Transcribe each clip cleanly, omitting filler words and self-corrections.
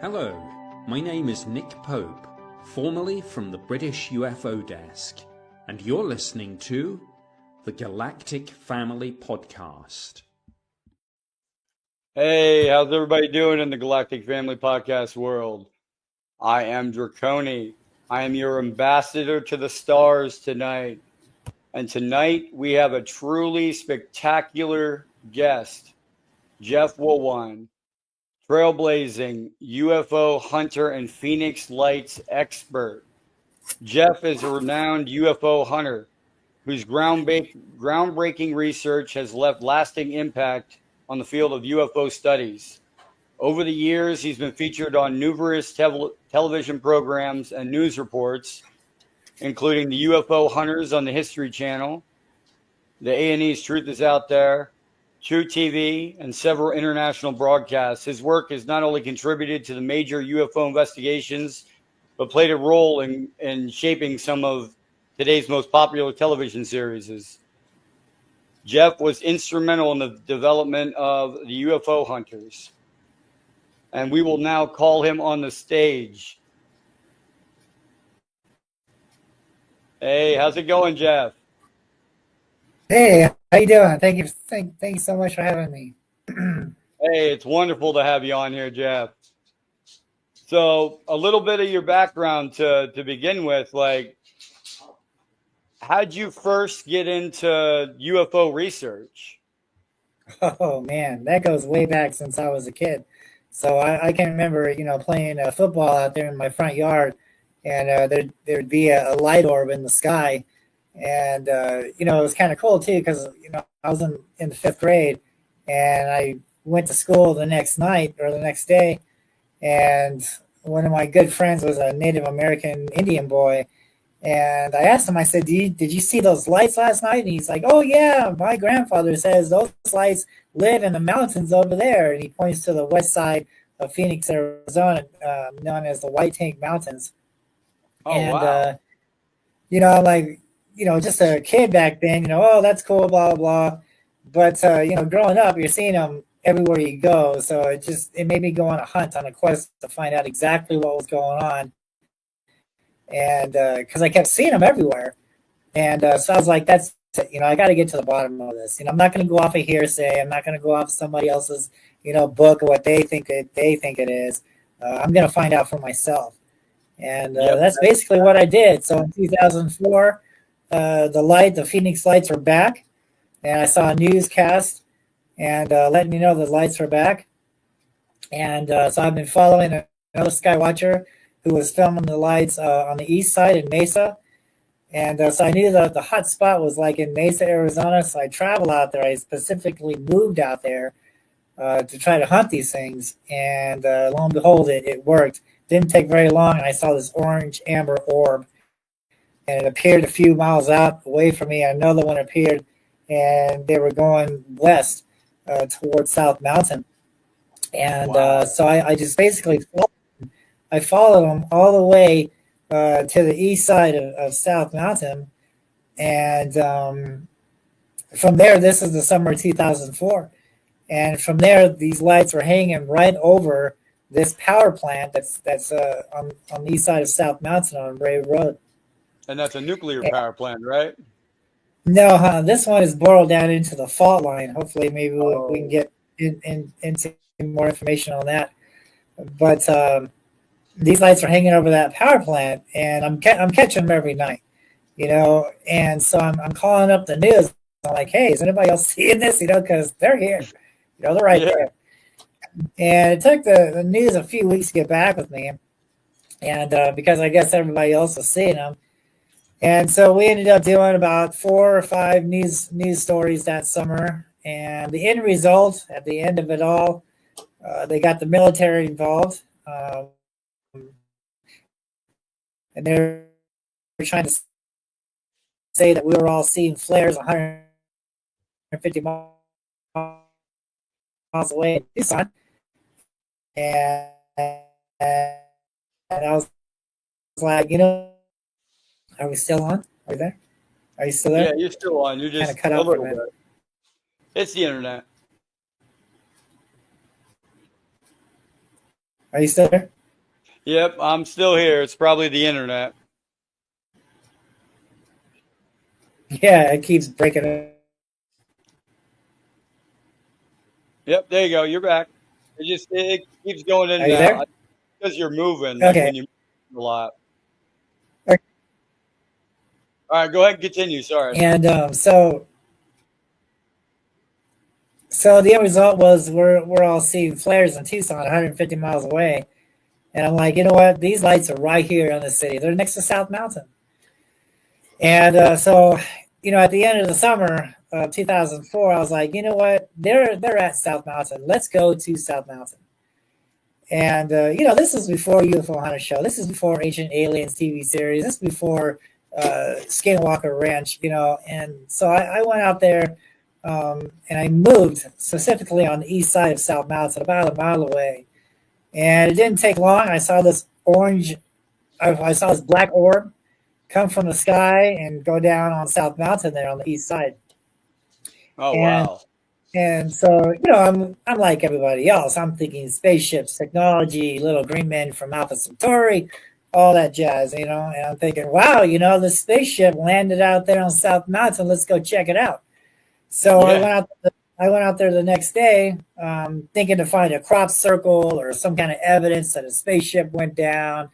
Hello, my name is Nick Pope, formerly from the British UFO Desk, and you're listening to the Galactic Family Podcast. Hey, how's everybody doing in the Galactic Family Podcast world? I am Draconi. I am your ambassador to the stars tonight. And tonight we have a truly spectacular guest, Jeff Woolwine, trailblazing UFO hunter and Phoenix Lights expert. Jeff is a renowned UFO hunter whose groundbreaking research has left lasting impact on the field of UFO studies. Over the years, he's been featured on numerous television programs and news reports, including the UFO Hunters on the History Channel, the A&E's Truth Is Out There, True TV, and several international broadcasts. His work has not only contributed to the major UFO investigations, but played a role in shaping some of today's most popular television series. Jeff was instrumental in the development of the UFO Hunters, and we will now call him on the stage. Hey, how's it going, Jeff? Hey, how you doing? Thank you so much for having me. Hey, it's wonderful to have you on here, Jeff. So, a little bit of your background to begin with, like, how'd you first get into UFO research? Oh man, that goes way back since I was a kid. So I can remember, playing football out there in my front yard, and there'd be a light orb in the sky, and it was kind of cool too because I was in the fifth grade, and I went to school the next night or the next day, and one of my good friends was a Native American Indian boy. And I asked him, I said, did you see those lights last night? And he's like, oh, yeah, my grandfather says those lights live in the mountains over there. And he points to the west side of Phoenix, Arizona, known as the White Tank Mountains. Oh, and, wow. I'm like, just a kid back then, oh, that's cool, blah, blah, blah. But, growing up, you're seeing them everywhere you go. So it made me go on a quest to find out exactly what was going on. And because I kept seeing them everywhere, and so I was like, "That's I got to get to the bottom of this. I'm not going to go off of hearsay. I'm not going to go off somebody else's book or what they think it is. I'm going to find out for myself." And that's basically what I did. So in 2004, the Phoenix Lights were back, and I saw a newscast and letting me know the lights were back. And so I've been following another sky watcher who was filming the lights on the east side in Mesa. And so I knew that the hot spot was like in Mesa, Arizona. So I traveled out there. I specifically moved out there to try to hunt these things. And lo and behold, it worked. Didn't take very long. And I saw this orange amber orb. And it appeared a few miles out away from me. Another one appeared. And they were going west towards South Mountain. And Wow. So I just basically followed them all the way to the east side of South Mountain. And from there, this is the summer of 2004. And from there, these lights were hanging right over this power plant that's on the east side of South Mountain on Ray Road. And that's a nuclear power plant, right? No, this one is boiled down into the fault line. Hopefully, maybe we can get into more information on that. But these lights are hanging over that power plant, and I'm catching them every night, And so I'm calling up the news. I'm like, hey, is anybody else seeing this? Because they're here, they're right there. And it took the news a few weeks to get back with me, and because I guess everybody else was seeing them, and so we ended up doing about 4 or 5 news stories that summer. And the end result, at the end of it all, they got the military involved. And they're trying to say that we were all seeing flares 150 miles away in Tucson. And I was like, are we still on? Are we there? Are you still there? Yeah, you're still on. You're just kind of cut a out little for a minute. bit. It's the internet. Are you still there? Yep, I'm still here. It's probably the internet. Yeah, it keeps breaking up. Yep, there you go. You're back. It keeps going in Are and you there? out because you're moving, like Okay. when you move a lot. Okay. All right, go ahead and continue. Sorry. And so the end result was we're all seeing flares in Tucson, 150 miles away, and I'm like, you know what? These lights are right here in the city. They're next to South Mountain, and so at the end of the summer of 2004, I was like, you know what? They're at South Mountain. Let's go to South Mountain. And this is before UFO Hunter Show. This is before Ancient Aliens TV series. This is before Skinwalker Ranch. And so I went out there. And I moved specifically on the east side of South Mountain, about a mile away. And it didn't take long. I saw this black orb come from the sky and go down on South Mountain there on the east side. Oh, and, wow. And so, I'm like everybody else. I'm thinking spaceships, technology, little green men from Alpha Centauri, all that jazz, and I'm thinking, wow, the spaceship landed out there on South Mountain. Let's go check it out. So yeah. I went out there the next day, thinking to find a crop circle or some kind of evidence that a spaceship went down.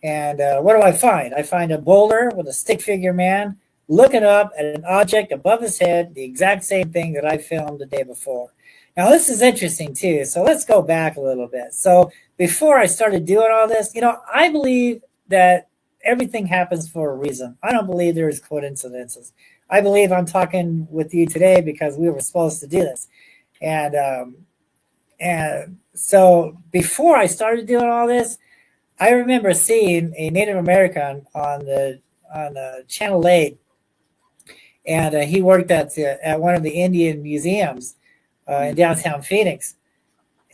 And what do I find? I find a boulder with a stick figure man looking up at an object above his head, the exact same thing that I filmed the day before. Now, this is interesting, too. So let's go back a little bit. So before I started doing all this, I believe that everything happens for a reason. I don't believe there's coincidences. I believe I'm talking with you today because we were supposed to do this. And so before I started doing all this, I remember seeing a Native American on the Channel 8, and he worked at one of the Indian museums in downtown Phoenix,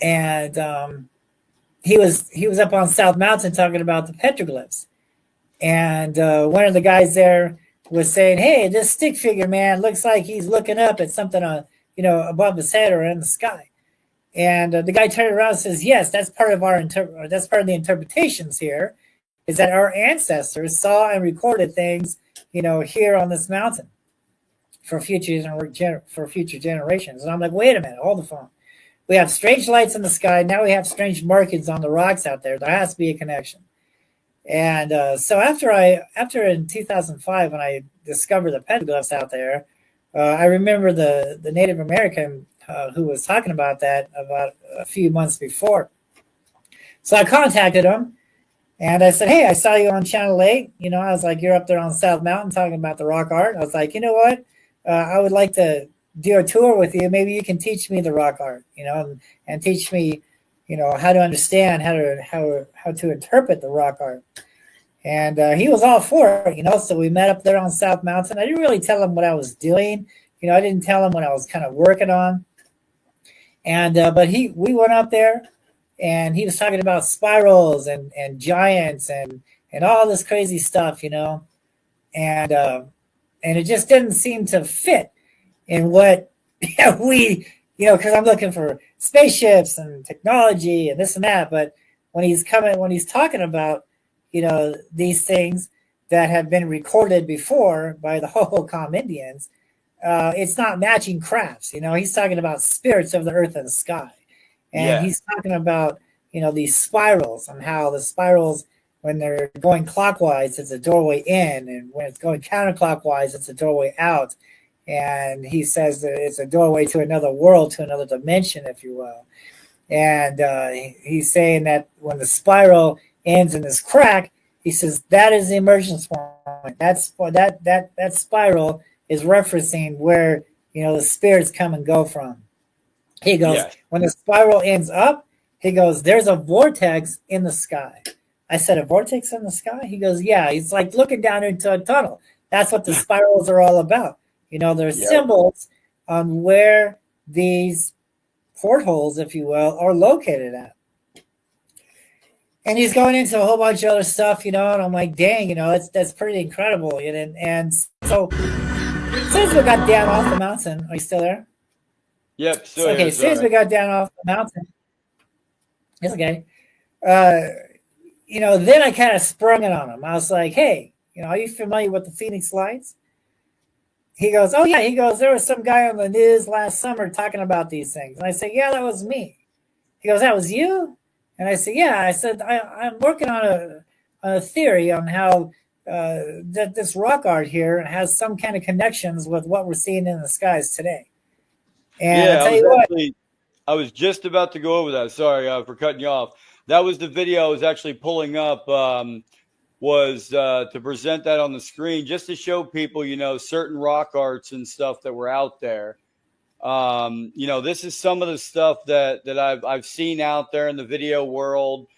and he was up on South Mountain talking about the petroglyphs, and one of the guys there was saying, "Hey, this stick figure man looks like he's looking up at something on above his head or in the sky." And the guy turned around and says, "Yes, that's part of that's part of the interpretations here, is that our ancestors saw and recorded things, here on this mountain for future generations." And I'm like, "Wait a minute, hold the phone. We have strange lights in the sky. Now we have strange markings on the rocks out there. There has to be a connection." And so after in 2005, when I discovered the petroglyphs out there, I remember the Native American who was talking about that about a few months before. So I contacted him and I said, "Hey, I saw you on Channel 8. I was like, you're up there on South Mountain talking about the rock art." I was like, "You know what? I would like to do a tour with you. Maybe you can teach me the rock art, and teach me, how to understand, how to interpret the rock art." And he was all for it, so we met up there on South Mountain. I didn't really tell him what I was doing. I didn't tell him what I was kind of working on. And but we went up there, and he was talking about spirals and giants and all this crazy stuff, and it just didn't seem to fit in what we, because I'm looking for spaceships and technology and this and that. But when he's talking about, these things that have been recorded before by the Hohokam Indians, it's not matching crafts. He's talking about spirits of the earth and the sky. And he's talking about, these spirals and how the spirals, when they're going clockwise, it's a doorway in. And when it's going counterclockwise, it's a doorway out. And he says that it's a doorway to another world, to another dimension, if you will. And he's saying that when the spiral ends in this crack, he says that is the emergence point. That spiral is referencing where the spirits come and go from. He goes, when the spiral ends up, he goes, there's a vortex in the sky. I said, a vortex in the sky? He goes, yeah. He's like looking down into a tunnel. That's what the spirals are all about. There's symbols on where these portholes, if you will, are located at. And he's going into a whole bunch of other stuff, and I'm like, dang, that's pretty incredible. And so since we got down off the mountain, are you still there? Yep, still okay, here. Since we got down off the mountain, it's okay. Then I kind of sprung it on him. I was like, hey, are you familiar with the Phoenix Lights? He goes, oh, yeah. He goes, there was some guy on the news last summer talking about these things. And I said, yeah, that was me. He goes, that was you? And I said, yeah. I said, I'm working on a theory on how that this rock art here has some kind of connections with what we're seeing in the skies today. And Yeah, I'll tell you what. I was just about to go over that. Sorry for cutting you off. That was the video I was actually pulling up. Was to present that on the screen just to show people, certain rock arts and stuff that were out there. This is some of the stuff that I've seen out there in the video world.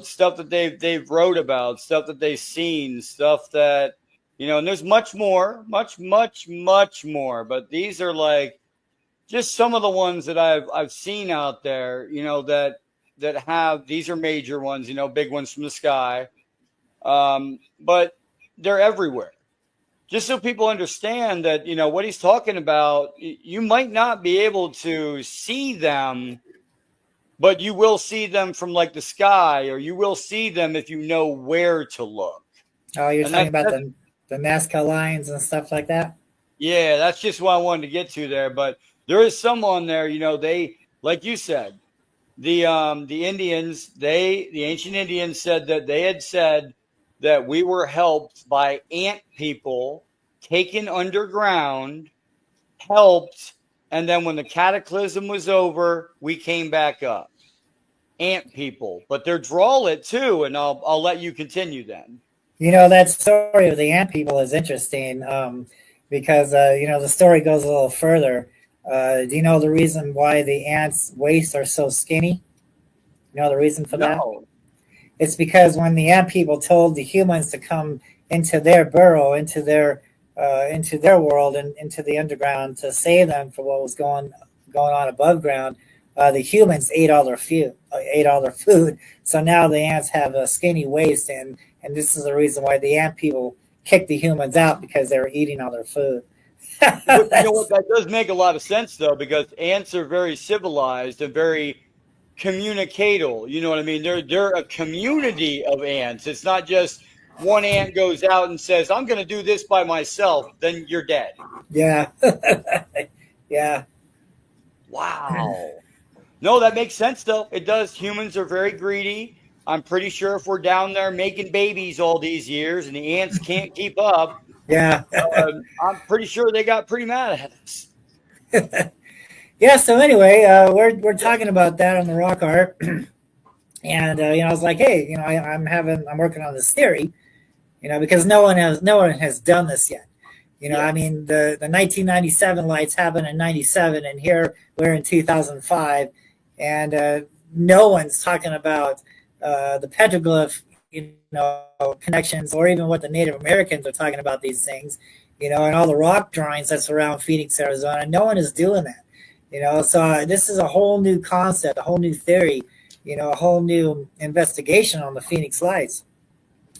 Stuff that they've wrote about, stuff that they've seen, stuff that and there's much more, much more. But these are like just some of the ones that I've seen out there. That have, these are major ones. Big ones from the sky. But they're everywhere. Just so people understand that, what he's talking about, you might not be able to see them, but you will see them from like the sky, or you will see them if you know where to look. Oh, you're talking about the Nazca lines and stuff like that? Yeah, that's just what I wanted to get to there. But there is some on there, they, like you said, the Indians, the ancient Indians said that they had said that we were helped by ant people taken underground, helped, and then when the cataclysm was over, we came back up. Ant people, but they're drawl it too, and I'll let you continue then. That story of the ant people is interesting because the story goes a little further. Do you know the reason why the ants' waists are so skinny? You know the reason for that? It's because when the ant people told the humans to come into their burrow, into their world, and into the underground to save them for what was going on above ground, the humans ate all their food. So now the ants have a skinny waist, and this is the reason why the ant people kicked the humans out, because they were eating all their food. But you know what? That does make a lot of sense, though, because ants are very civilized and very communicatal. You know what I mean? They're a community of ants. It's not just one ant goes out and says, I'm going to do this by myself. Then you're dead. Yeah. Yeah. Wow. No, that makes sense, though. It does. Humans are very greedy. I'm pretty sure if we're down there making babies all these years and the ants can't keep up, yeah, I'm pretty sure they got pretty mad at us. Yeah. So anyway, we're talking about that on the rock art, and I was like, hey, I'm working on this theory, because no one has done this yet. Yeah. I mean, the 1997 lights happened in 97, and here we're in 2005, and no one's talking about the petroglyph, connections, or even what the Native Americans are talking about these things, and all the rock drawings that surround Phoenix, Arizona. No one is doing that, so this is a whole new concept, a whole new theory, a whole new investigation on the Phoenix Lights.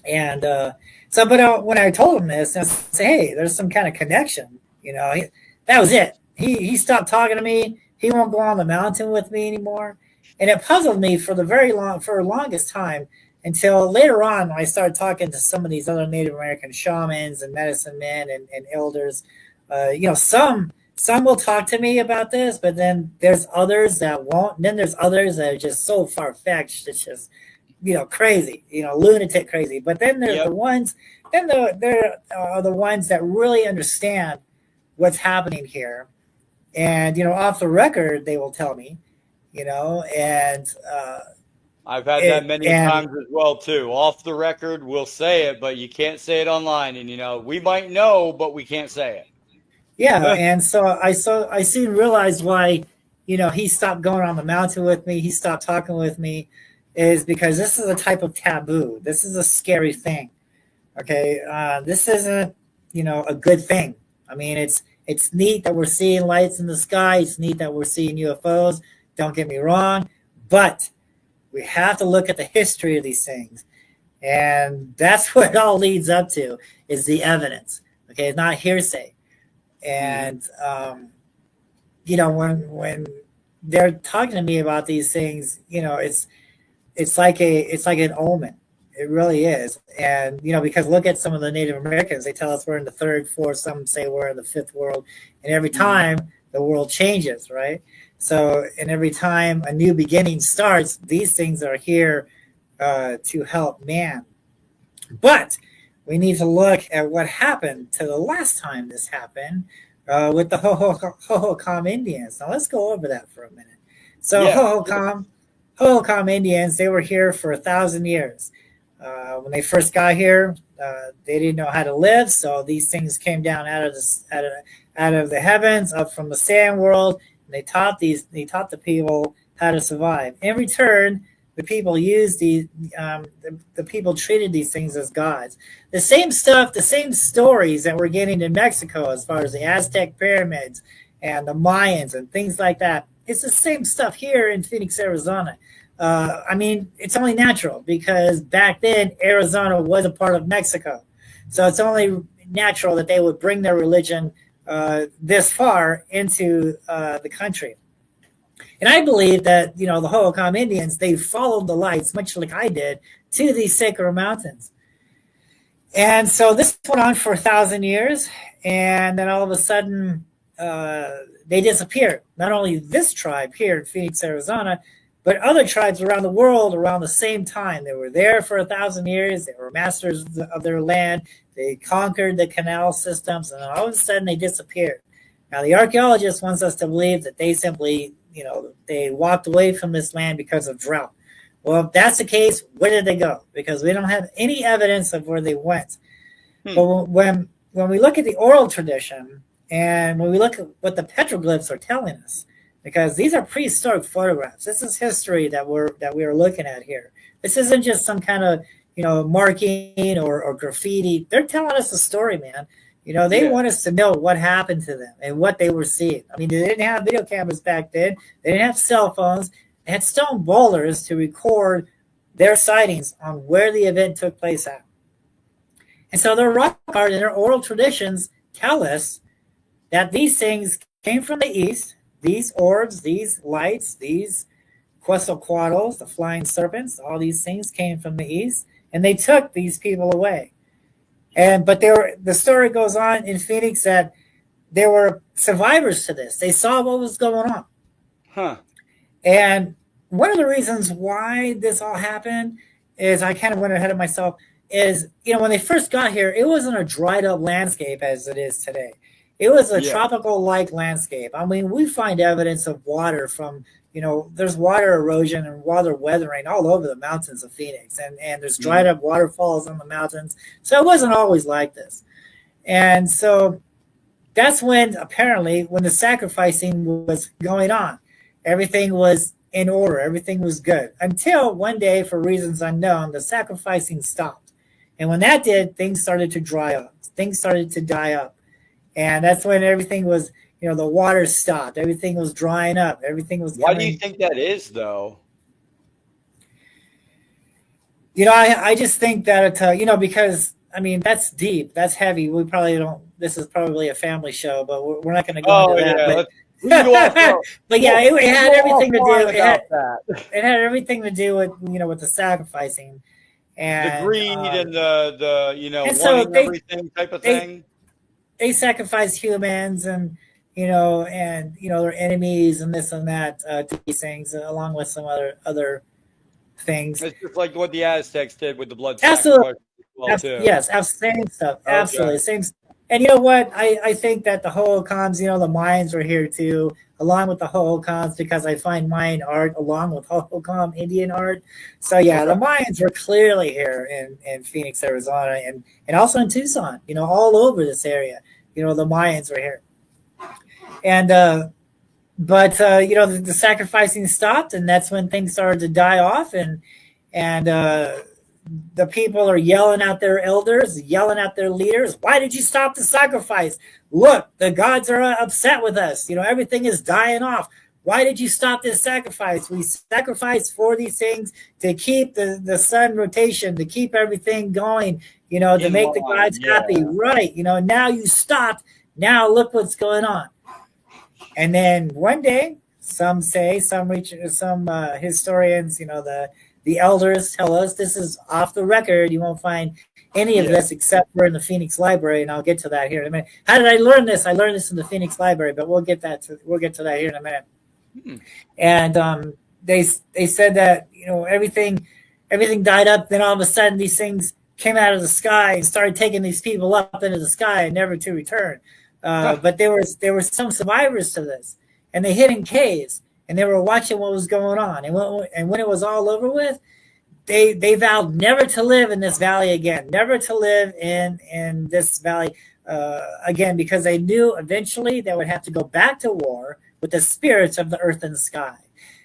And but when I told him this, I said, hey, there's some kind of connection, that was it. He stopped talking to me. He won't go on the mountain with me anymore. And it puzzled me for the longest time, until later on when I started talking to some of these other Native American shamans and medicine men and elders. Some will talk to me about this, but then there's others that won't. And then there's others that are just so far-fetched. It's just, crazy, lunatic crazy. But then there's the ones, there are the ones that really understand what's happening here. And, off the record, they will tell me, and I've had that many times as well, too. Off the record, we'll say it, but you can't say it online. And, we might know, but we can't say it. Yeah. And so I soon realized why, he stopped going on the mountain with me. He stopped talking with me, is because this is a type of taboo. This is a scary thing. Okay. This isn't, a good thing. I mean, it's neat that we're seeing lights in the sky. It's neat that we're seeing UFOs. Don't get me wrong, but we have to look at the history of these things. And that's what it all leads up to, is the evidence. Okay. It's not hearsay. And, when they're talking to me about these things, it's like an omen. It really is. And because look at some of the Native Americans, they tell us we're in the third, fourth, some say we're in the fifth world, and every time the world changes, right? So, and every time a new beginning starts, these things are here to help man. But we need to look at what happened to the last time this happened with the Hohokam Indians. Now let's go over that for a minute. So Hohokam Indians, they were here for 1,000 years. When they first got here, they didn't know how to live, so these things came down out of the heavens, up from the sand world, and they taught the people how to survive. In return, the people used the people treated these things as gods. The same stuff, the same stories that we're getting in Mexico, as far as the Aztec pyramids and the Mayans and things like that. It's the same stuff here in Phoenix, Arizona. It's only natural because back then Arizona was a part of Mexico, so it's only natural that they would bring their religion this far into the country. And I believe that the Hohokam Indians, they followed the lights, much like I did, to these sacred mountains. And so this went on for 1,000 years, and then all of a sudden they disappeared. Not only this tribe here in Phoenix, Arizona, but other tribes around the world around the same time. They were there for 1,000 years. They were masters of their land. They conquered the canal systems, and all of a sudden they disappeared. Now, the archaeologist wants us to believe that they simply, they walked away from this land because of drought. Well, if that's the case, where did they go? Because we don't have any evidence of where they went. But when we look at the oral tradition, and when we look at what the petroglyphs are telling us, because these are prehistoric photographs. This is history that we are looking at here. This isn't just some kind of marking or graffiti. They're telling us a story, man. They want us to know what happened to them and what they were seeing. I mean, they didn't have video cameras back then. They didn't have cell phones. They had stone boulders to record their sightings on where the event took place at. And so their rock art and their oral traditions tell us that these things came from the east. These orbs, these lights, these Quetzalcoatls, the flying serpents, all these things came from the east, and they took these people away. But the story goes on in Phoenix that there were survivors to this. They saw what was going on. And one of the reasons why this all happened is, I kind of went ahead of myself, is, when they first got here, it wasn't a dried up landscape as it is today. It was a tropical-like landscape. I mean, we find evidence of water from, there's water erosion and water weathering all over the mountains of Phoenix. And there's dried up waterfalls on the mountains. So it wasn't always like this. And so that's when, apparently, when the sacrificing was going on, everything was in order. Everything was good. Until one day, for reasons unknown, the sacrificing stopped. And when that did, things started to dry up. Things started to die up. And that's when everything was, the water stopped. Everything was drying up. Everything was Why do you think that is, though? I just think that, because, that's deep. That's heavy. We probably don't, this is probably a family show, but we're not going to go into that. But yeah, it had everything to do. It had everything to do with, with the sacrificing. And the greed and the wanting everything type of thing. They sacrifice humans and their enemies and this and that to these things, along with some other things. It's just like what the Aztecs did with the blood sacrifice. Absolutely. Yes, same stuff. Okay. Absolutely, same. And you know what? I think that the Hohokams, the Mayans were here too, along with the Hohokams, because I find Mayan art along with Hohokam Indian art. So yeah, the Mayans were clearly here in Phoenix, Arizona, and also in Tucson. All over this area. The Mayans were here. And the sacrificing stopped, and that's when things started to die off, and the people are yelling at their elders, yelling at their leaders. Why did you stop the sacrifice? Look, the gods are upset with us. Everything is dying off. Why did you stop this sacrifice? We sacrifice for these things to keep the sun rotation, to keep everything going, to make the gods happy. Right. Now you stopped. Now look what's going on. And then one day, some historians, the elders tell us. This is off the record. You won't find any of this except for in the Phoenix Library, and I'll get to that here in a minute. How did I learn this? I learned this in the Phoenix Library, but we'll get to that here in a minute. And they said that everything died up. Then all of a sudden, these things came out of the sky and started taking these people up into the sky and never to return. But there were some survivors to this, and they hid in caves and they were watching what was going on. And when it was all over with, they vowed never to live in this valley again, never to live in this valley again, because they knew eventually they would have to go back to war with the spirits of the earth and the sky.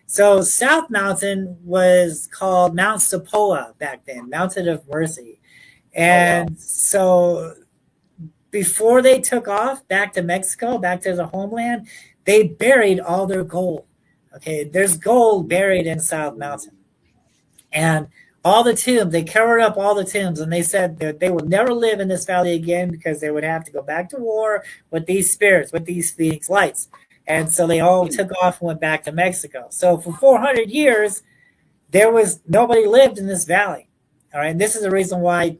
So South Mountain was called Mount Sepoa back then, Mountain of Mercy. And so before they took off back to Mexico, back to the homeland, they buried all their gold. Okay, there's gold buried in South Mountain. And all the tombs, they covered up all the tombs, and they said that they would never live in this valley again because they would have to go back to war with these spirits, with these Phoenix lights. And so they all took off and went back to Mexico. So for 400 years, nobody lived in this valley. All right, and this is the reason why,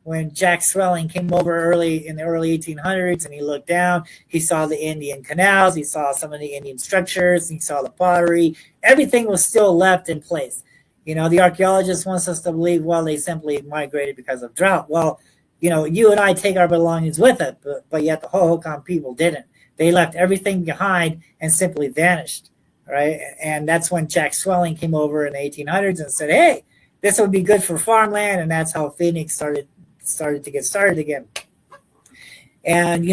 when Jack Swelling came over in the early 1800s and he looked down, he saw the Indian canals, he saw some of the Indian structures, he saw the pottery. Everything was still left in place. The archaeologist wants us to believe, well, they simply migrated because of drought. Well, you and I take our belongings with it, but yet the Hohokam people didn't. They left everything behind and simply vanished, right? And that's when Jack Swelling came over in the 1800s and said, hey, this would be good for farmland, and that's how Phoenix started to get started again. And,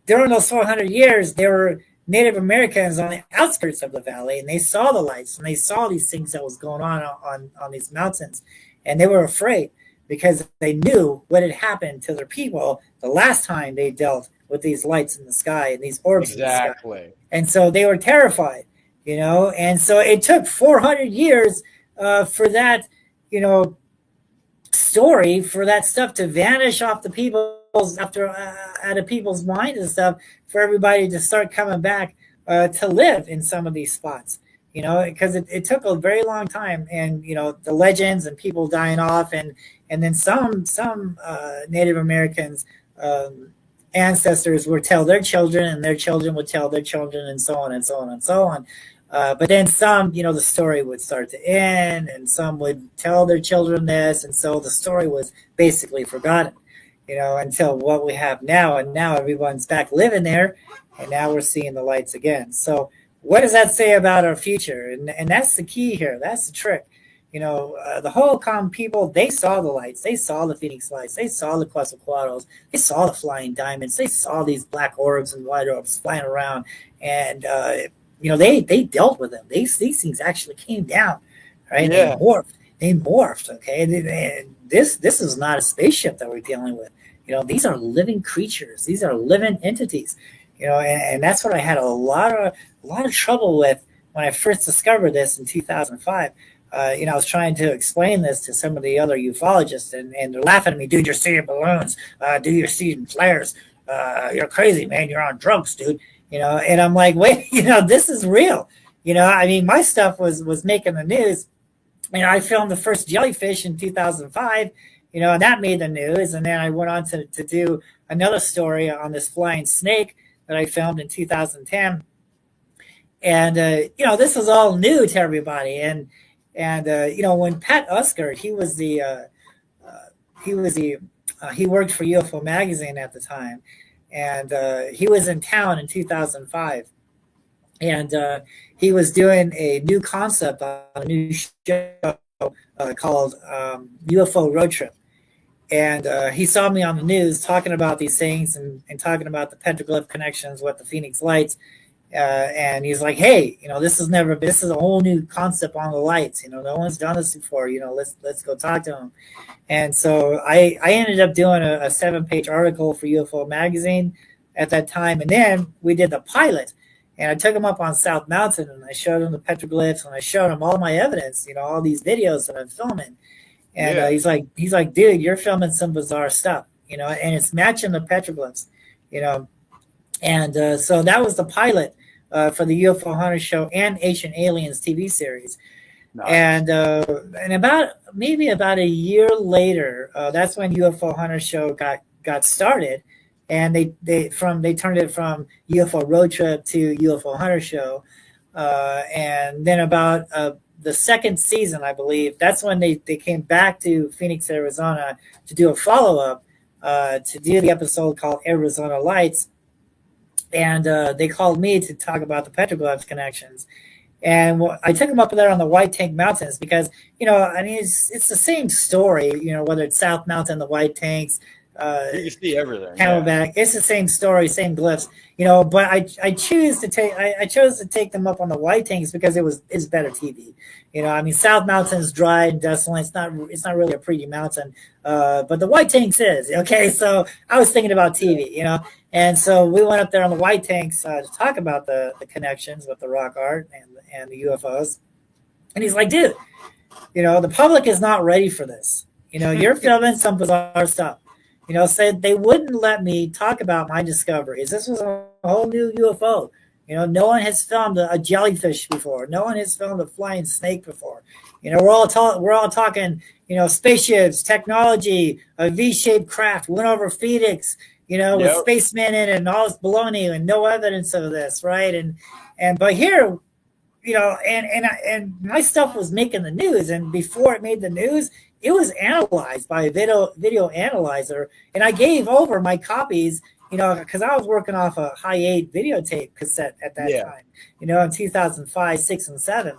during those 400 years, there were Native Americans on the outskirts of the valley, and they saw the lights, and they saw these things that was going on these mountains, and they were afraid because they knew what had happened to their people the last time they dealt with these lights in the sky and these orbs in the sky. And so they were terrified, and so it took 400 years for that, story, for that stuff to vanish off the people's out of people's minds and stuff, for everybody to start coming back to live in some of these spots, because it took a very long time, and the legends and people dying off, and then some Native Americans ancestors would tell their children, and their children would tell their children, and so on and so on and so on. But then some, the story would start to end, and some would tell their children this, and so the story was basically forgotten, until what we have now. And now everyone's back living there, and now we're seeing the lights again. So what does that say about our future? And that's the key here. That's the trick. The Hohokam people, they saw the lights. They saw the Phoenix lights. They saw the Quetzalcoatls. They saw the flying diamonds. They saw these black orbs and white orbs flying around. And, they dealt with them. These things actually came down, right? Yeah. They morphed, okay? And this is not a spaceship that we're dealing with. These are living creatures. These are living entities, and that's what I had a lot of trouble with when I first discovered this in 2005. I was trying to explain this to some of the other ufologists, and they're laughing at me. Dude, you're seeing balloons. Dude, you're seeing flares. You're crazy, man. You're on drugs, dude. And I'm like, wait, this is real. My stuff was making the news. I filmed the first jellyfish in 2005, and that made the news. And then I went on to do another story on this flying snake that I filmed in 2010. And, this was all new to everybody. And when Pat Uskert, he worked for UFO Magazine at the time, and he was in town in 2005, and he was doing a new concept on a new show called UFO Road Trip, and he saw me on the news talking about these things and talking about the petroglyph connections with the Phoenix lights. And he's like, hey, this is a whole new concept on the lights. No one's done this before. Let's go talk to him. And so I ended up doing a 7-page article for UFO Magazine at that time. And then we did the pilot, and I took him up on South Mountain, and I showed him the petroglyphs, and I showed him all my evidence, all these videos that I'm filming. And he's like, dude, you're filming some bizarre stuff, and it's matching the petroglyphs, And so that was the pilot for the UFO Hunter Show and Ancient Aliens TV series. Nice. And about a year later, that's when UFO Hunter Show got started, and they turned it from UFO Road Trip to UFO Hunter Show, and then about the second season, I believe, that's when they came back to Phoenix, Arizona, to do a follow up, to do the episode called Arizona Lights, and they called me to talk about the petroglyphs connections. And I took them up there on the White Tank Mountains because, I mean, it's the same story, whether it's South Mountain, the White Tanks, You can see everything. Camelback. Yeah. It's the same story, same glyphs, but I chose to take them up on the White Tanks because it's better TV. I mean, South Mountain's dry and desolate. It's not really a pretty mountain, but the White Tanks is. Okay, so I was thinking about TV, and so we went up there on the White Tanks to talk about the connections with the rock art and the UFOs. And he's like, dude, the public is not ready for this. You're filming some bizarre stuff. Said they wouldn't let me talk about my discoveries. This was a whole new UFO. No one has filmed a jellyfish before. No one has filmed a flying snake before. We're all talking, spaceships, technology, a V-shaped craft went over Phoenix, with spacemen in it and all this baloney and no evidence of this, right? But here, and my stuff was making the news, and before it made the news, it was analyzed by a video analyzer, and I gave over my copies, because I was working off a high 8 videotape cassette at that time, in 2005, 6, and 7.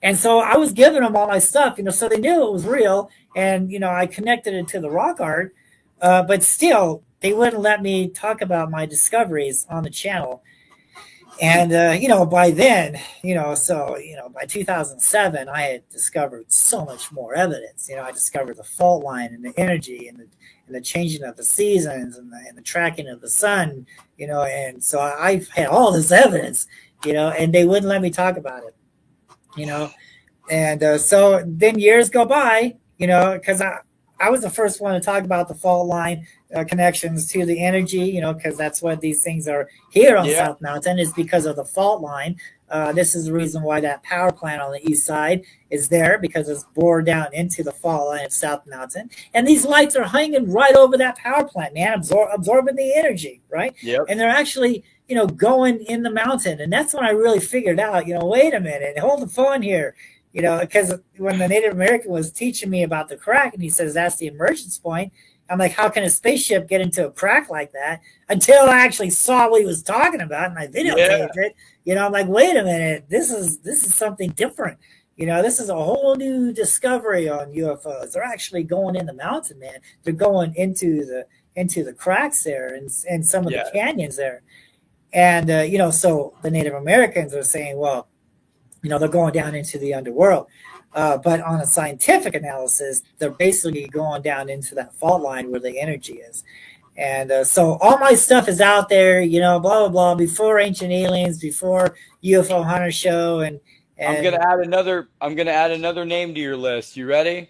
And so I was giving them all my stuff, so they knew it was real, and I connected it to the rock art, but still they wouldn't let me talk about my discoveries on the channel. And, by then, by 2007, I had discovered so much more evidence. I discovered the fault line and the energy and the changing of the seasons and the tracking of the sun, and so I had all this evidence, and they wouldn't let me talk about it, and so then years go by, because I was the first one to talk about the fault line connections to the energy, because that's what these things are here on South Mountain, is because of the fault line. This is the reason why that power plant on the east side is there, because it's bored down into the fault line of South Mountain. And these lights are hanging right over that power plant, man, absorbing the energy, right? Yep. And they're actually, going in the mountain. And that's when I really figured out, wait a minute, hold the phone here. Because when the Native American was teaching me about the crack, and he says that's the emergence point, I'm like, how can a spaceship get into a crack like that? Until I actually saw what he was talking about, and I videotaped it. I'm like, wait a minute, this is something different. This is a whole new discovery on UFOs. They're actually going in the mountain, man. They're going into the cracks there and some of the canyons there. And so the Native Americans are saying, well, they're going down into the underworld. But on a scientific analysis, they're basically going down into that fault line where the energy is. And so all my stuff is out there, blah, blah, blah, before Ancient Aliens, before UFO Hunter Show. And I'm going to add another name to your list. You ready?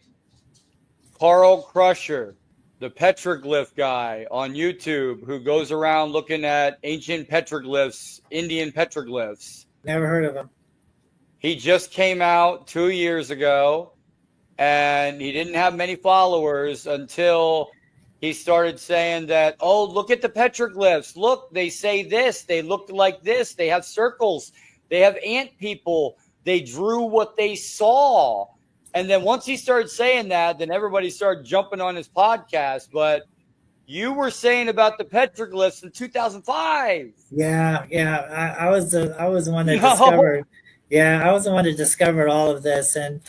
Carl Crusher, the petroglyph guy on YouTube, who goes around looking at ancient petroglyphs, Indian petroglyphs. Never heard of him. He just came out 2 years ago, and he didn't have many followers until he started saying that, oh, look at the petroglyphs. Look, they say this. They look like this. They have circles. They have ant people. They drew what they saw. And then once he started saying that, then everybody started jumping on his podcast. But you were saying about the petroglyphs in 2005. Yeah. I was the one that discovered. Yeah, I was the one that discovered all of this, and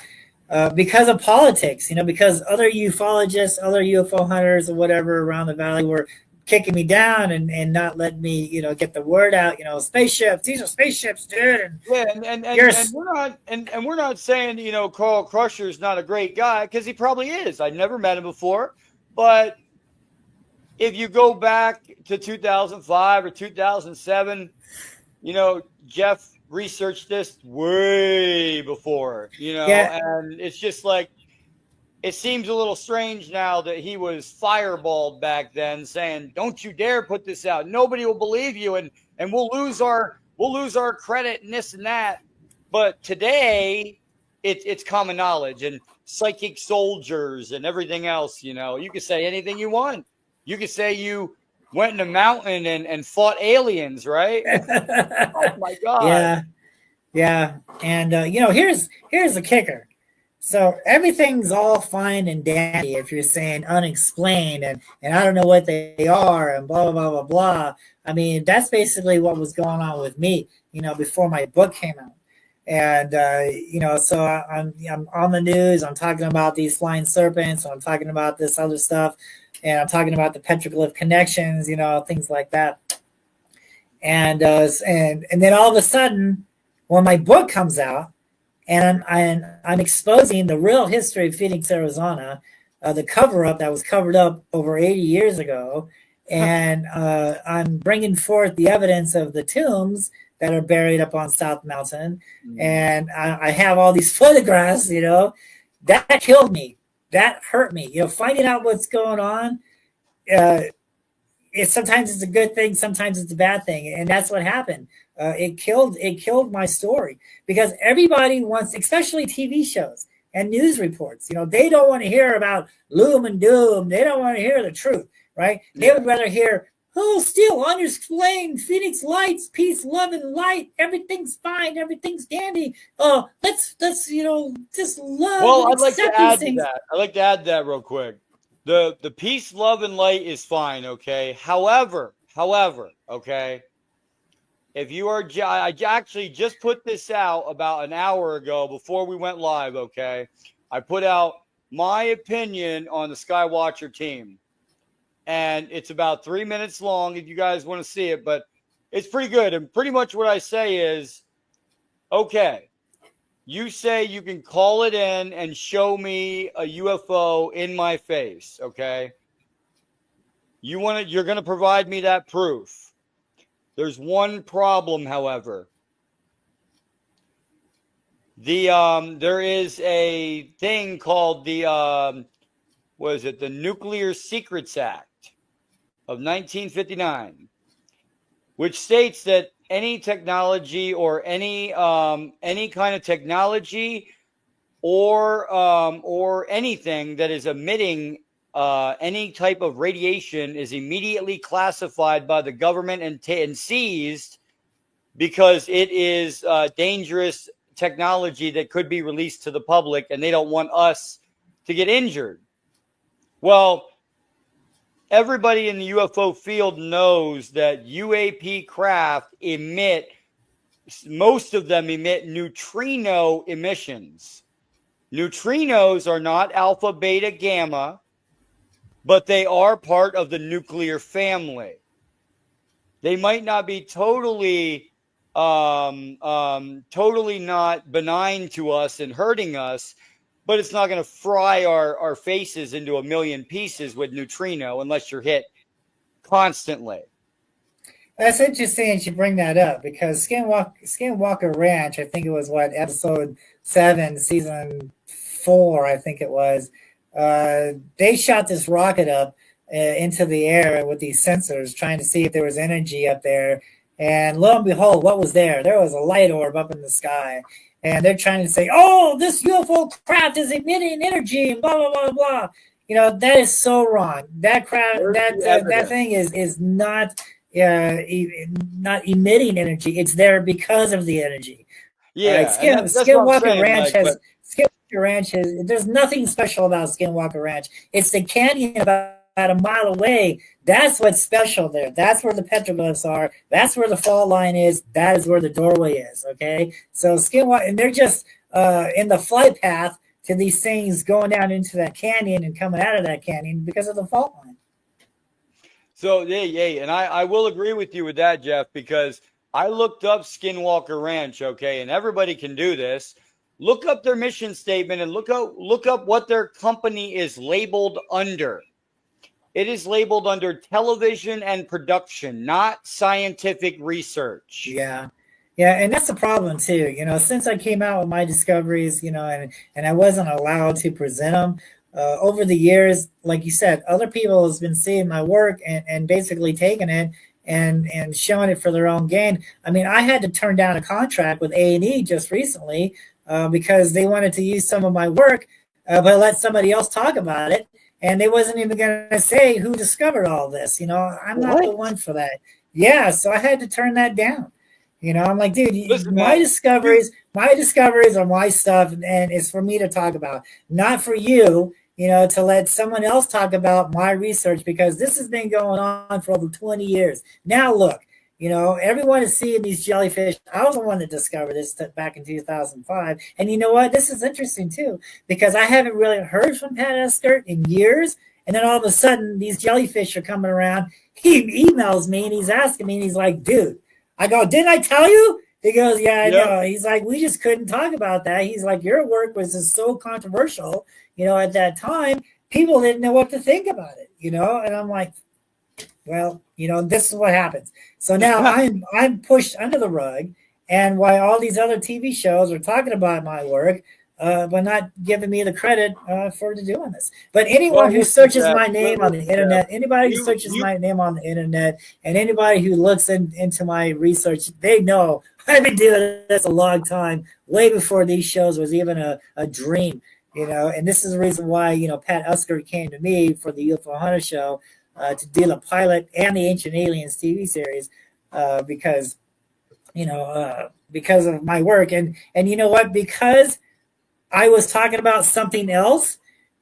because of politics, because other ufologists, other UFO hunters, or whatever around the valley were kicking me down and not letting me, get the word out. Spaceships, these are spaceships, dude. And we're not saying Carl Crusher's not a great guy, because he probably is. I've never met him before, but if you go back to 2005 or 2007, Jeff researched this way before, and it's just like, it seems a little strange now that he was fireballed back then, saying, don't you dare put this out. Nobody will believe you, and we'll lose our credit and this and that. But today, it's common knowledge, and psychic soldiers and everything else. You know, you can say anything you want. You could say you went in a mountain and fought aliens, right? Oh my God. Yeah. And here's the kicker. So everything's all fine and dandy if you're saying unexplained and I don't know what they are and blah blah blah blah blah. I mean, that's basically what was going on with me, before my book came out. And so I'm on the news. I'm talking about these flying serpents. I'm talking about this other stuff, and I'm talking about the petroglyph connections, things like that. And then all of a sudden, when my book comes out, and I'm exposing the real history of Phoenix, Arizona, the cover-up that was covered up over 80 years ago, and I'm bringing forth the evidence of the tombs that are buried up on South Mountain, and I have all these photographs. That killed me. That hurt me. Finding out what's going on. Sometimes it's a good thing, sometimes it's a bad thing, and that's what happened. It killed my story, because everybody wants, especially TV shows and news reports. They don't want to hear about gloom and doom. They don't want to hear the truth, right? They would rather hear, still unexplained, Phoenix lights, peace, love, and light. Everything's fine. Everything's dandy. Let's just love. Well, and I'd like to add things. to that. I'd like to add that real quick. The peace, love, and light is fine, okay? However, okay, if you are, I actually just put this out about an hour ago before we went live, okay? I put out my opinion on the Skywatcher team, and it's about 3 minutes long if you guys want to see it, but it's pretty good. And pretty much what I say is, okay, you say you can call it in and show me a UFO in my face, okay? You're going to provide me that proof. There's one problem, however. There is a thing called the Nuclear Secrets Act of 1959, which states that any technology or any kind of technology or anything that is emitting any type of radiation is immediately classified by the government and seized, because it is dangerous technology that could be released to the public, and they don't want us to get injured. Well, everybody in the UFO field knows that UAP craft most of them emit neutrino emissions. Neutrinos are not alpha, beta, gamma, but they are part of the nuclear family. They might not be totally not benign to us and hurting us, but it's not going to fry our faces into a million pieces with neutrino unless you're hit constantly. That's interesting that you bring that up, because Skinwalker Ranch, I think it was episode 7, season 4, I think it was. They shot this rocket up into the air with these sensors, trying to see if there was energy up there. And lo and behold, what was there? There was a light orb up in the sky. And they're trying to say, this UFO craft is emitting energy and blah, blah, blah, blah. That is so wrong. That craft, that thing is not emitting energy. It's there because of the energy. Yeah. Skinwalker Ranch there's nothing special about Skinwalker Ranch. It's the canyon about a mile away. That's what's special there. That's where the petroglyphs are. That's where the fault line is. That is where the doorway is. Okay. So Skinwalker, and they're just in the flight path to these things going down into that canyon and coming out of that canyon because of the fault line. So, yeah. And I will agree with you with that, Jeff, because I looked up Skinwalker Ranch, okay, and everybody can do this. Look up their mission statement and look up what their company is labeled under. It is labeled under television and production, not scientific research. Yeah, and that's the problem too. Since I came out with my discoveries, and I wasn't allowed to present them over the years, like you said, other people has been seeing my work and basically taking it and showing it for their own gain. I mean, I had to turn down a contract with A&E just recently because they wanted to use some of my work, but let somebody else talk about it. And they wasn't even going to say who discovered all this. I'm not the one for that. Yeah, so I had to turn that down. I'm like, dude, Listen, my man, discoveries are my stuff, and it's for me to talk about, not for you, to let someone else talk about my research, because this has been going on for over 20 years. Now, look, everyone is seeing these jellyfish. I was the one that discovered this back in 2005. And you know what? This is interesting too, because I haven't really heard from Pat Eskert in years. And then all of a sudden, these jellyfish are coming around. He emails me and he's asking me, and he's like, dude, I go, didn't I tell you? He goes, yeah, I know. He's like, we just couldn't talk about that. He's like, your work was just so controversial, at that time. People didn't know what to think about it, and I'm like, well, this is what happens. So now I'm pushed under the rug, and while all these other TV shows are talking about my work, but not giving me the credit for doing this. But anyone who searches my name on the internet, anybody who searches my name on the internet, and anybody who looks into my research, they know I've been doing this a long time, way before these shows was even a dream. And this is the reason why Pat Eskert came to me for the UFO Hunter show to do the pilot and the Ancient Aliens TV series because of my work, and you know what, because I was talking about something else.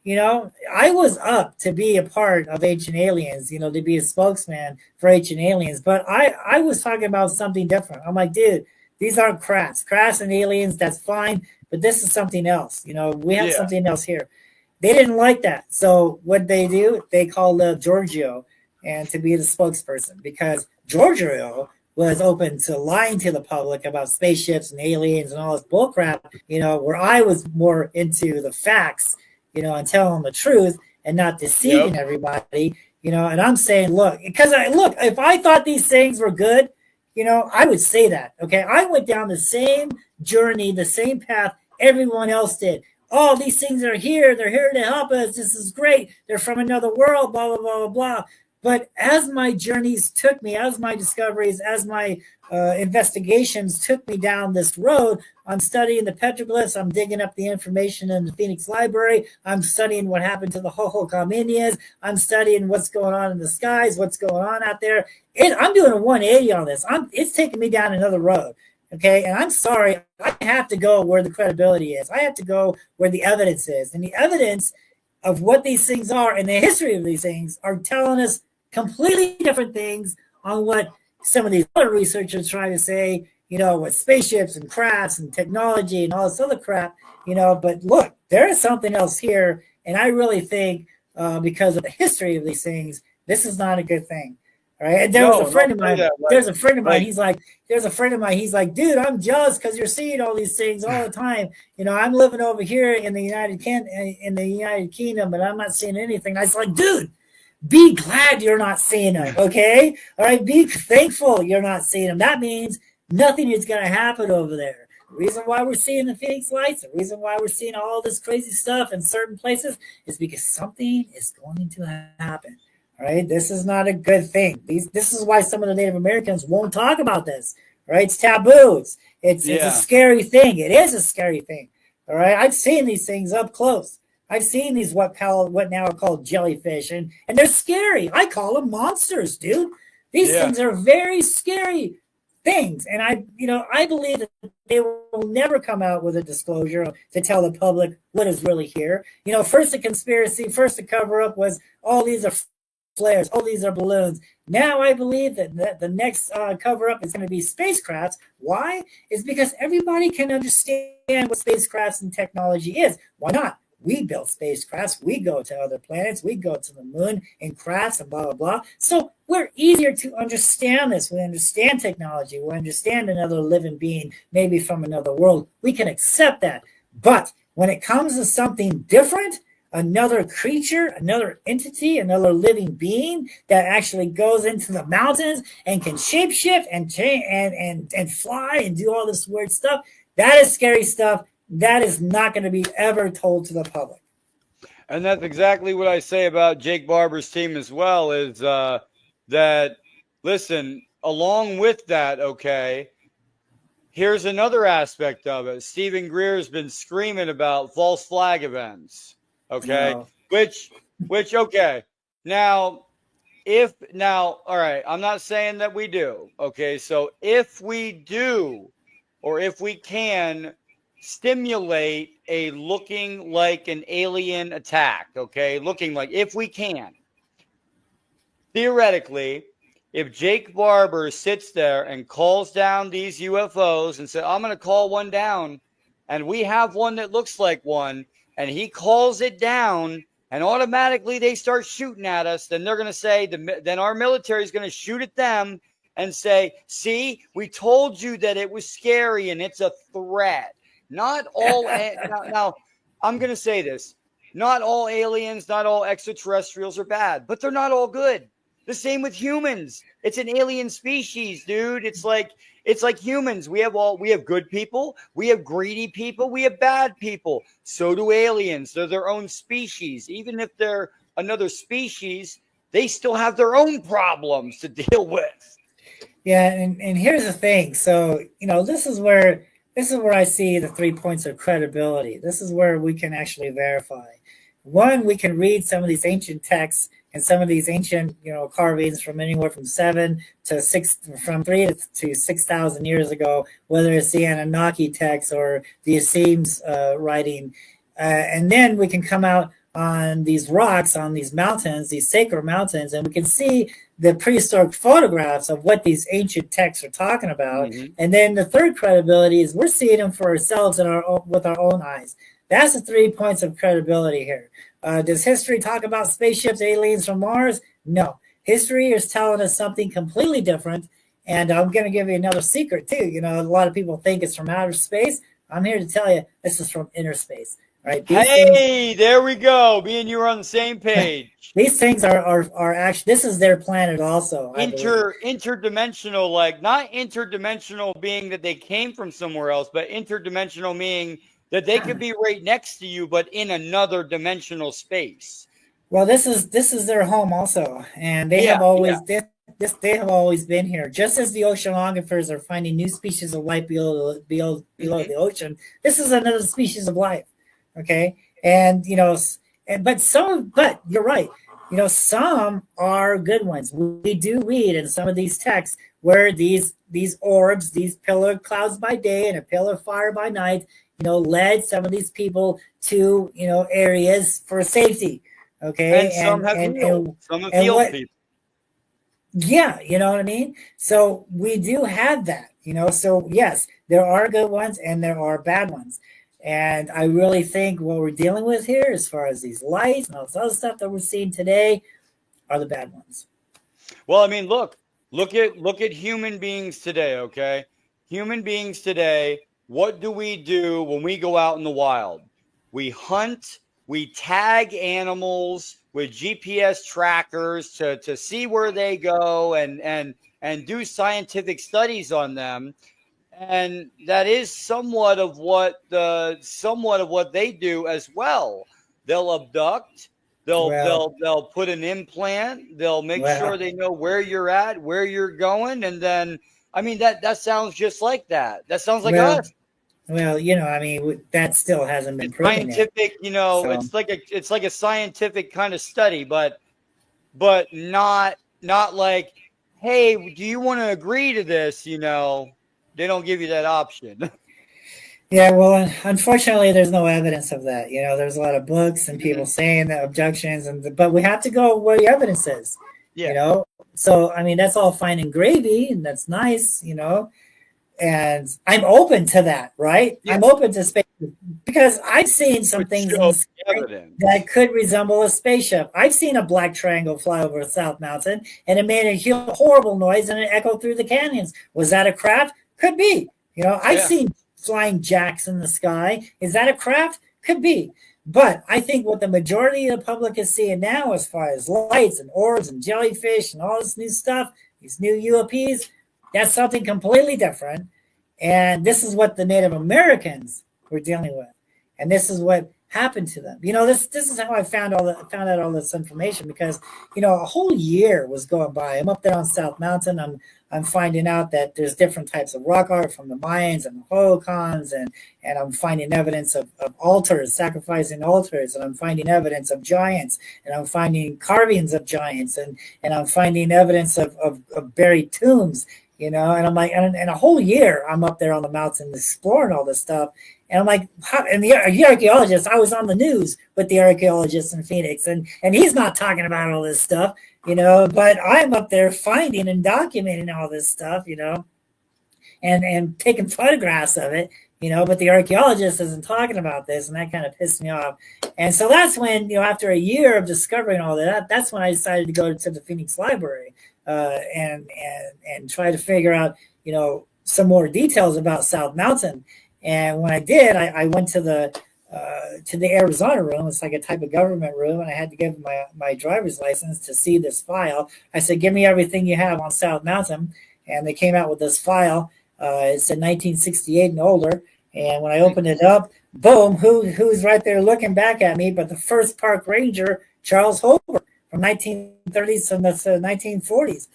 I was up to be a part of Ancient Aliens, to be a spokesman for Ancient Aliens, but I was talking about something different. I'm like, dude, these aren't crafts. Crafts and aliens, that's fine, but this is something else. We have something else here. They didn't like that. So what they do, they called Giorgio and to be the spokesperson, because Giorgio was open to lying to the public about spaceships and aliens and all this bullcrap, where I was more into the facts, and telling the truth and not deceiving everybody, and I'm saying, look, if I thought these things were good, I would say that, okay? I went down the same journey, the same path everyone else did. Oh, these things are here. They're here to help us. This is great. They're from another world, blah, blah, blah, blah, blah. But as my journeys took me, as my discoveries, as my investigations took me down this road, I'm studying the petroglyphs. I'm digging up the information in the Phoenix Library. I'm studying what happened to the Hohokam. I'm studying what's going on in the skies, what's going on out there. I'm doing a 180 on this. It's taking me down another road. Okay, and I'm sorry, I have to go where the credibility is. I have to go where the evidence is. And the evidence of what these things are and the history of these things are telling us completely different things on what some of these other researchers try to say, with spaceships and crafts and technology and all this other crap, but look, there is something else here. And I really think because of the history of these things, this is not a good thing. All right. And there's a friend of mine. He's like, dude, I'm jealous because you're seeing all these things all the time. I'm living over here in the United Kingdom, but I'm not seeing anything. I was like, dude, be glad you're not seeing them. Okay. All right. Be thankful you're not seeing them. That means nothing is going to happen over there. The reason why we're seeing the Phoenix Lights, the reason why we're seeing all this crazy stuff in certain places is because something is going to happen. All right, this is not a good thing. This is why some of the Native Americans won't talk about this. Right, it's taboo. It's a scary thing. It is a scary thing. All right, I've seen these things up close. I've seen these what now are called jellyfish, and they're scary. I call them monsters, dude. These things are very scary things, and I believe that they will never come out with a disclosure to tell the public what is really here. First the conspiracy, first the cover up was all these are flares. Oh, these are balloons. Now I believe that the next cover up is going to be spacecrafts. Why? It's because everybody can understand what spacecrafts and technology is. Why not? We build spacecrafts. We go to other planets. We go to the moon in crafts and blah, blah, blah. So we're easier to understand this. We understand technology. We understand another living being, maybe from another world. We can accept that. But when it comes to something different, another creature, another entity, another living being that actually goes into the mountains and can shapeshift and fly and do all this weird stuff, that is scary stuff. That is not going to be ever told to the public. And that's exactly what I say about Jake Barber's team as well, is that listen, along with that, okay, here's another aspect of it. Stephen Greer's been screaming about false flag events, okay, No. which, okay, now, all right, I'm not saying that we do, okay, so if we do, or if we can stimulate a looking like an alien attack, okay, looking like, if we can, theoretically, if Jake Barber sits there and calls down these UFOs and says, I'm going to call one down, and we have one that looks like one, and he calls it down, and automatically they start shooting at us, then they're going to say, then our military is going to shoot at them and say, see, we told you that it was scary and it's a threat. Not all, now, I'm going to say this. Not all aliens, not all extraterrestrials are bad, but they're not all good. The same with humans. It's an alien species, dude. It's like humans. We have good people, we have greedy people, we have bad people. So do aliens. They're their own species. Even if they're another species, they still have their own problems to deal with. Yeah, and here's the thing. So, this is where I see the 3 points of credibility. This is where we can actually verify. One, we can read some of these ancient texts and some of these ancient, carvings from anywhere from 3 to 6,000 years ago, whether it's the Anunnaki text or the Essenes writing. And then we can come out on these rocks, on these mountains, these sacred mountains, and we can see the prehistoric photographs of what these ancient texts are talking about. Mm-hmm. And then the third credibility is we're seeing them for ourselves with our own eyes. That's the 3 points of credibility here. Does history talk about spaceships, aliens from Mars? No. History is telling us something completely different. And I'm going to give you another secret, too. A lot of people think it's from outer space. I'm here to tell you this is from inner space. Right? There we go. Me and you are on the same page. These things are actually, this is their planet also. Interdimensional, like not interdimensional being that they came from somewhere else, but interdimensional meaning that they could be right next to you, but in another dimensional space. Well, this is their home also, and they have always they have always been here. Just as the oceanographers are finding new species of life below mm-hmm. the ocean, this is another species of life. Okay, and but you're right. Some are good ones. We do read in some of these texts where these orbs, these pillar clouds by day and a pillar of fire by night, led some of these people to, areas for safety. Okay. And some have healed people. Yeah. You know what I mean? So we do have that, so yes, there are good ones and there are bad ones. And I really think what we're dealing with here, as far as these lights and all this other stuff that we're seeing today, are the bad ones. Well, I mean, look at human beings today, okay? Human beings today, what do we do when we go out in the wild? We hunt, we tag animals with GPS trackers to see where they go and do scientific studies on them. And that is somewhat of what they do as well. They'll abduct, they'll put an implant, they'll make sure they know where you're at, where you're going, and then I mean that sounds just like that. That sounds like us. Well, that still hasn't been proven scientific, yet. It's like a scientific kind of study, but not like, hey, do you want to agree to this? They don't give you that option. Yeah, well, unfortunately, there's no evidence of that. There's a lot of books and people saying that objections, but we have to go where the evidence is. Yeah. So that's all fine and gravy, and that's nice. And I'm open to that, right? Yeah. I'm open to space because I've seen some things in the sky that could resemble a spaceship. I've seen a black triangle fly over a South Mountain, and it made a horrible noise, and it echoed through the canyons. Was that a craft? Could be. I've seen flying jacks in the sky. Is that a craft? Could be. But I think what the majority of the public is seeing now, as far as lights and orbs and jellyfish and all this new stuff, these new UAPs, that's something completely different. And this is what the Native Americans were dealing with. And this is happened to them. This is how I found out all this information, because a whole year was going by. I'm up there on South Mountain. I'm finding out that there's different types of rock art from the Mayans and the Hohokams, and I'm finding evidence of altars, sacrificing altars, and I'm finding evidence of giants, and I'm finding carvings of giants, and I'm finding evidence of buried tombs, and I'm like, and a whole year I'm up there on the mountain exploring all this stuff. And I'm like, and the archaeologist, I was on the news with the archaeologist in Phoenix, and he's not talking about all this stuff, but I'm up there finding and documenting all this stuff, and taking photographs of it, but the archaeologist isn't talking about this, and that kind of pissed me off. And so that's when, after a year of discovering all that, that's when I decided to go to the Phoenix Library and try to figure out, some more details about South Mountain. And when I did, I went to the Arizona room. It's like a type of government room, and I had to give my driver's license to see this file. I said, "Give me everything you have on South Mountain," and they came out with this file. It said 1968 and older. And when I opened it up, boom, who's right there looking back at me? But the first park ranger, Charles Hobart, from 1930s to the 1940s,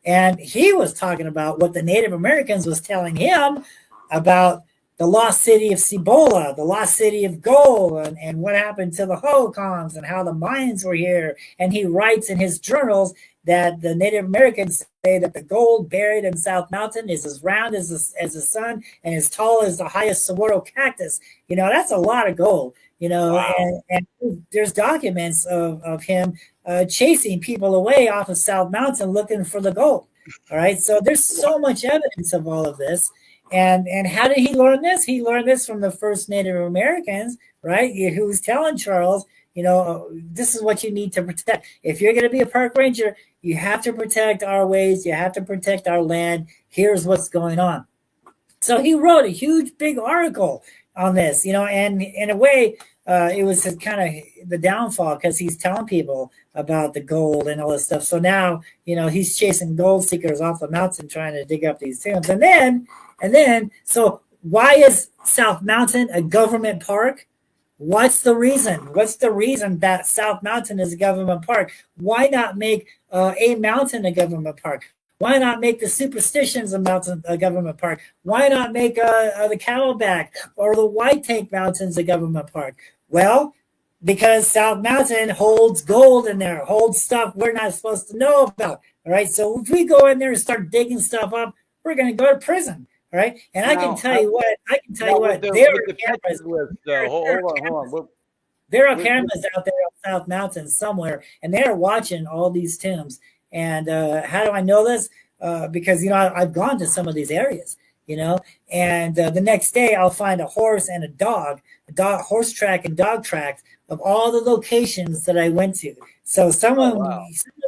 and he was talking about what the Native Americans was telling him about the lost city of Cibola, the lost city of gold, and what happened to the Hohokams and how the Mayans were here. And he writes in his journals that the Native Americans say that the gold buried in South Mountain is as round as the sun and as tall as the highest saguaro cactus. That's a lot of gold, Wow. and there's documents of him chasing people away off of South Mountain looking for the gold. All right. So there's so much evidence of all of this. And how did he learn this? He learned this from the first Native Americans, right? Who was telling Charles, this is what you need to protect. If you're going to be a park ranger, you have to protect our ways. You have to protect our land. Here's what's going on. So he wrote a huge, big article on this, and in a way, it was kind of the downfall, because he's telling people about the gold and all this stuff. So now, he's chasing gold seekers off the mountain trying to dig up these tombs. And then, so why is South Mountain a government park? What's the reason? What's the reason that South Mountain is a government park? Why not make a mountain a government park? Why not make the Superstitions a government park? Why not make the Camelback or the White Tank Mountains a government park? Well, because South Mountain holds gold in there, holds stuff we're not supposed to know about. All right. So if we go in there and start digging stuff up, we're going to go to prison. All right. And now, I can tell you what, there are cameras. Hold on. There are cameras out there on South Mountain somewhere, and they're watching all these tombs. And how do I know this? Because, I've gone to some of these areas, and the next day I'll find a horse and a dog, horse track and dog track of all the locations that I went to. So someone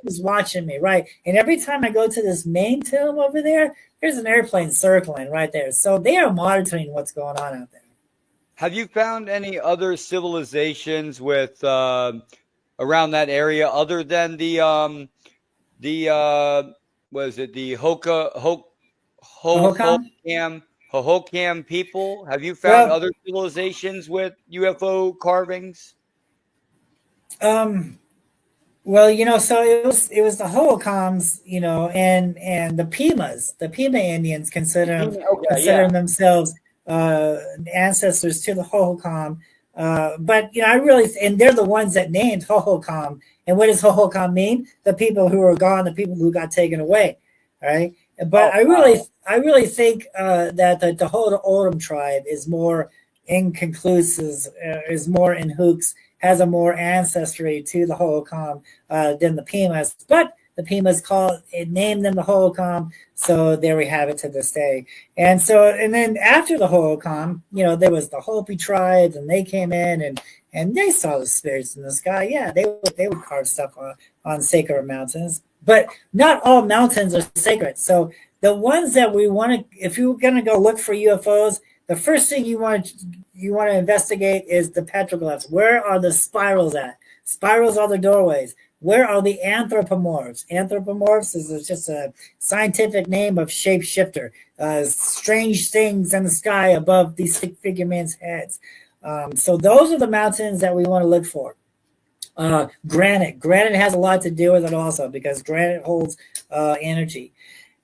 was watching me, right? And every time I go to this main tomb over there, there's an airplane circling right there. So they are monitoring what's going on out there. Have you found any other civilizations with around that area other than the Hohokam people? Have you found other civilizations with UFO carvings? So it was the Hohokams, and the Pimas. The Pima Indians consider themselves ancestors to the Hohokam. But and they're the ones that named Hohokam. And what does Hohokam mean? The people who are gone, the people who got taken away. All right. But I really think that the Ho'olam tribe is more inconclusive, is more in hooks, has a more ancestry to the Hohokam than the Pimas. But the Pimas named them the Hohokam, so there we have it to this day. And then after the Hohokam, there was the Hopi tribes, and they came in and they saw the spirits in the sky. Yeah, they would carve stuff on sacred mountains, but not all mountains are sacred. So the ones that we want to, if you're going to go look for UFOs, the first thing you want to investigate is the petroglyphs. Where are the spirals at? Spirals are the doorways. Where are the anthropomorphs? Anthropomorphs is just a scientific name of shapeshifter, strange things in the sky above these figure men's heads. So those are the mountains that we want to look for. Granite has a lot to do with it also because granite holds energy.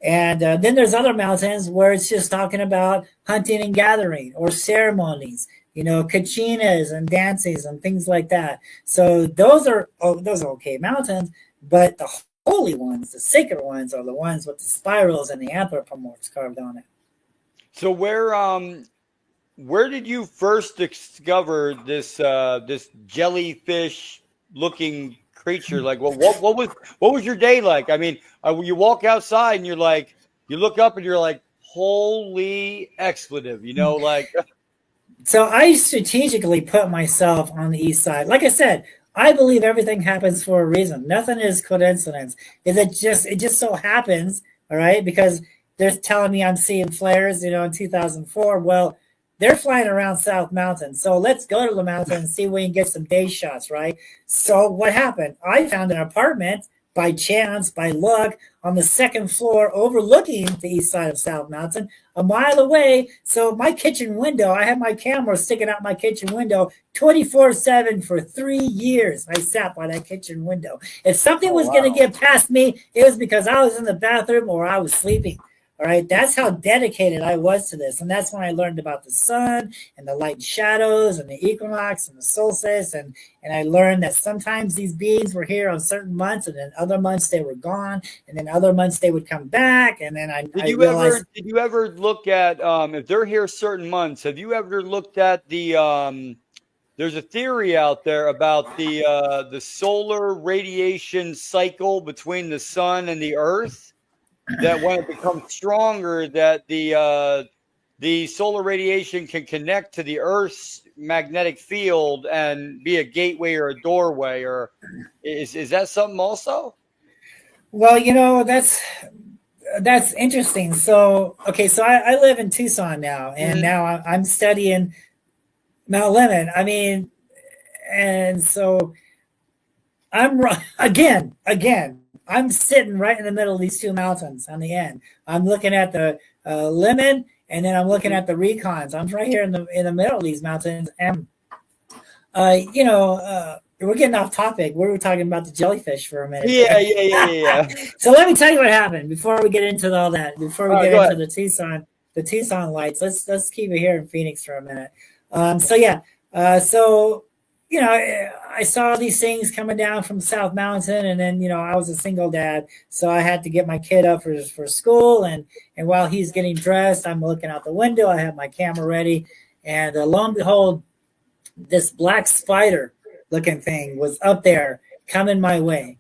And then there's other mountains where it's just talking about hunting and gathering or ceremonies, kachinas and dances and things like that. So those are okay mountains, but the holy ones, the sacred ones, are the ones with the spirals and the anthropomorphs carved on it. So where did you first discover this jellyfish looking creature? Like, what was your day like? I mean, you walk outside and you look up and you're like, holy expletive, like. So I strategically put myself on the east side. Like I said, I believe everything happens for a reason. Nothing is coincidence. It just so happens, all right? Because they're telling me I'm seeing flares, in 2004. Well, they're flying around South Mountain. So let's go to the mountain and see if we can get some day shots, right? So what happened? I found an apartment by chance, by luck, on the second floor overlooking the east side of South Mountain, a mile away. So my kitchen window, I had my camera sticking out my kitchen window 24/7 for 3 years. I sat by that kitchen window. If something was going to get past me, it was because I was in the bathroom or I was sleeping. All right, that's how dedicated I was to this. And that's when I learned about the sun and the light and shadows and the equinox and the solstice. And I learned that sometimes these beings were here on certain months, and then other months they were gone, and then other months they would come back. And then I realized. Did you ever look at, if they're here certain months, have you ever looked at there's a theory out there about the solar radiation cycle between the sun and the earth, that when it becomes stronger, that the solar radiation can connect to the Earth's magnetic field and be a gateway or a doorway, or is that something also? Well, that's interesting. So, okay, so I live in Tucson now, and now I'm studying Mount Lemmon. I mean, and so I'm again. I'm sitting right in the middle of these two mountains on the end. I'm looking at the Lemon, and then I'm looking at the Recons. I'm right here in the middle of these mountains, and we're getting off topic. We were talking about the jellyfish for a minute. Yeah. So let me tell you what happened before we get into all that. Before we get into the Tucson lights. Let's keep it here in Phoenix for a minute. I saw these things coming down from South Mountain, and then, I was a single dad, so I had to get my kid up for school. And while he's getting dressed, I'm looking out the window. I have my camera ready, and lo and behold, this black spider looking thing was up there coming my way.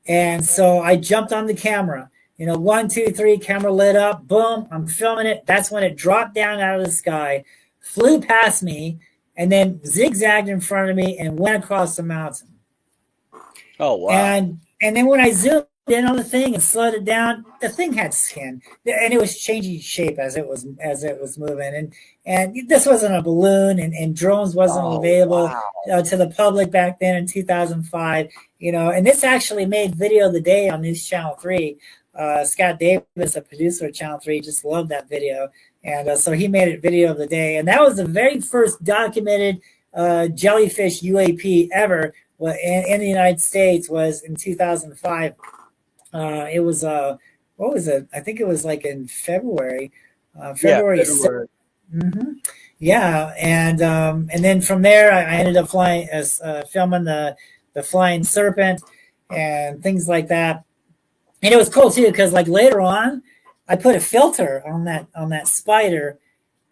And so I jumped on the camera, 1, 2, 3, camera lit up, boom, I'm filming it. That's when it dropped down out of the sky, flew past me, and then zigzagged in front of me and went across the mountain. Oh, wow. And then when I zoomed in on the thing and slowed it down, the thing had skin, and it was changing shape as it was moving. And this wasn't a balloon, and drones wasn't available to the public back then in 2005. And this actually made Video of the Day on News Channel 3. Scott Davis, a producer of Channel 3, just loved that video. And so he made it Video of the Day. And that was the very first documented jellyfish UAP ever in the United States, was in 2005. It was, what was it? I think it was like in February. February. Mm-hmm. Yeah. And then from there, I ended up filming the flying serpent and things like that. And it was cool too, because like later on, I put a filter on that spider,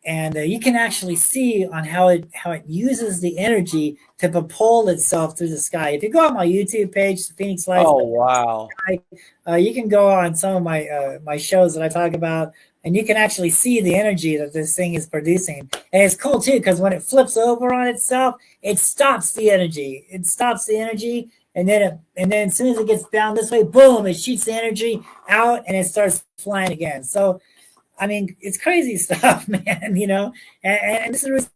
and you can actually see on how it uses the energy to propel itself through the sky. If you go on my YouTube page, the Phoenix Lights, you can go on some of my shows that I talk about, and you can actually see the energy that this thing is producing. And it's cool too, because when it flips over on itself, it stops the energy. And then as soon as it gets down this way, boom, it shoots the energy out and it starts flying again. So, I mean, it's crazy stuff, man, and this is the reason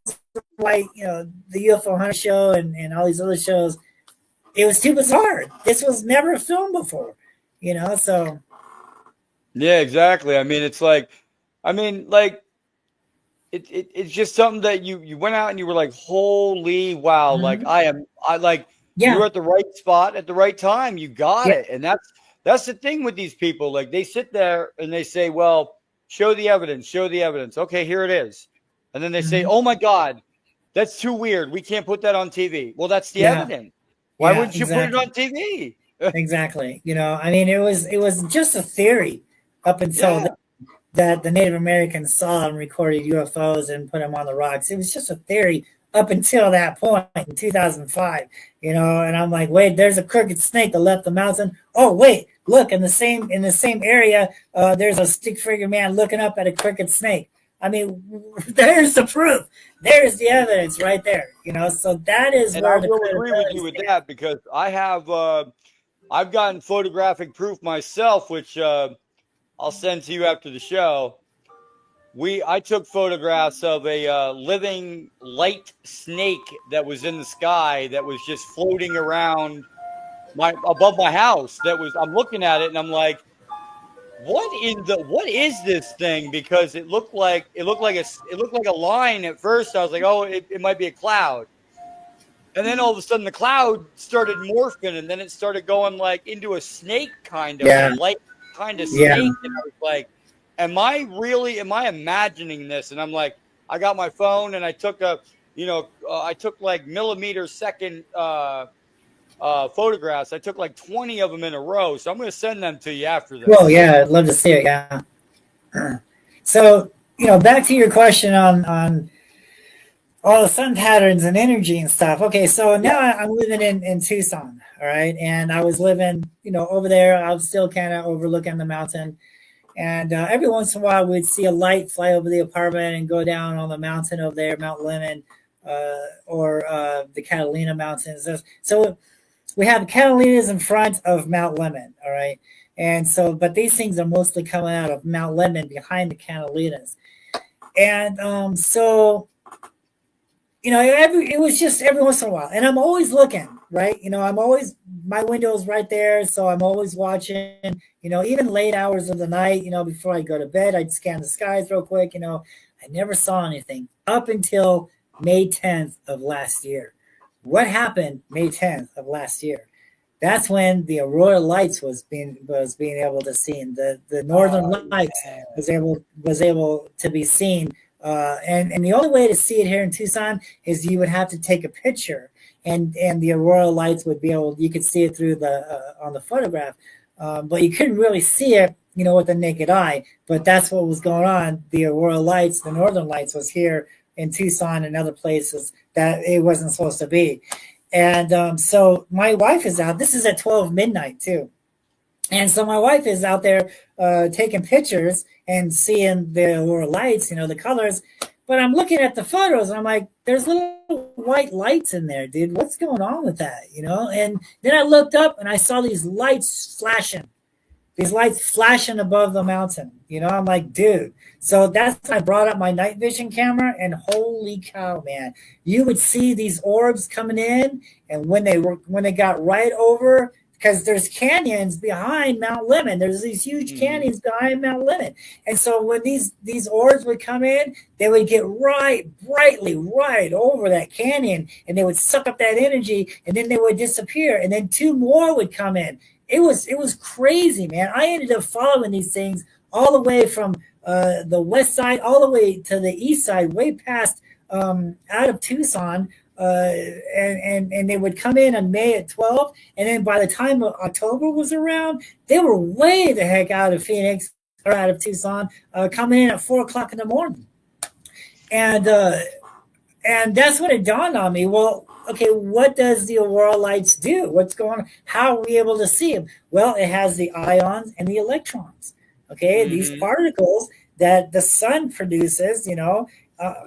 why, the UFO Hunter show and all these other shows, it was too bizarre. This was never filmed before, so. Yeah, exactly. I mean, it's like it's just something that you went out and you were like, holy wow, like you're Yeah. at the right spot at the right time. You got Yeah. it. And that's the thing with these people. Like they sit there and they say, well, show the evidence, show the evidence. Okay, here it is. And then they say, oh my God, that's too weird. We can't put that on TV. Well, that's the Yeah. evidence. Why Yeah. wouldn't you put it Exactly. on TV? Exactly. I mean, it was just a theory up until Yeah. that the Native Americans saw and recorded UFOs and put them on the rocks. It was just a theory up until that point in 2005. And I'm like, wait, there's a crooked snake that left the mountain. Oh, wait, look, in the same area, there's a stick figure man looking up at a crooked snake. I mean, there's the proof. There's the evidence right there. So that is And I where the will agree with credibility you with stands. that because I've gotten photographic proof myself, which I'll send to you after the show. I took photographs of a living light snake that was in the sky that was just floating around above my house. I'm looking at it and I'm like, what is this thing? Because it looked like a line at first. I was like, oh, it might be a cloud. And then all of a sudden the cloud started morphing and then it started going like into a snake kind of Yeah. a light kind of Yeah. snake. And I was like, am I imagining this? And I'm like, I got my phone and I took I took like millimeter second photographs. I took like 20 of them in a row. So I'm going to send them to you after this. Well, yeah, I'd love to see it. Yeah. So, back to your question on all the sun patterns and energy and stuff. Okay, so now I'm living in Tucson, all right, and I was living, over there. I was still kind of overlooking the mountain, and every once in a while we'd see a light fly over the apartment and go down on the mountain over there, Mount Lemmon, or the Catalina Mountains. So we have Catalinas in front of Mount Lemmon, all right, and so but these things are mostly coming out of Mount Lemmon behind the Catalinas, and so. It was just every once in a while, and I'm always looking, right? I'm always my window's right there, so I'm always watching. Even late hours of the night, before I go to bed, I'd scan the skies real quick. I never saw anything up until May 10th of last year. What happened May 10th of last year? That's when the aurora lights was being able to see, and the northern lights was able to be seen. And the only way to see it here in Tucson is you would have to take a picture, and the aurora lights would be you could see it through on the photograph, but you couldn't really see it, with the naked eye. But that's what was going on. The aurora lights, the northern lights, was here in Tucson and other places that it wasn't supposed to be. And so my wife is out. This is at 12 midnight too. And so my wife is out there taking pictures and seeing the aurora lights, the colors. But I'm looking at the photos and I'm like, there's little white lights in there, dude. What's going on with that? And then I looked up and I saw these lights flashing above the mountain. I'm like, dude. So that's when I brought up my night vision camera, and holy cow, man, you would see these orbs coming in, and when they got right over. Because there's canyons behind Mount Lemmon. There's these huge canyons behind Mount Lemmon. And so when these orbs would come in, they would get brightly right over that canyon, and they would suck up that energy, and then they would disappear. And then two more would come in. It was crazy, man. I ended up following these things all the way from the west side all the way to the east side, way past out of Tucson. And they would come in on May at 12, and then by the time October was around, they were way the heck out of Phoenix or out of Tucson, coming in at 4:00 in the morning, and that's when it dawned on me. Well, okay, what does the aurora lights do? What's going on? How are we able to see them? Well, it has the ions and the electrons. Okay, these particles that the sun produces,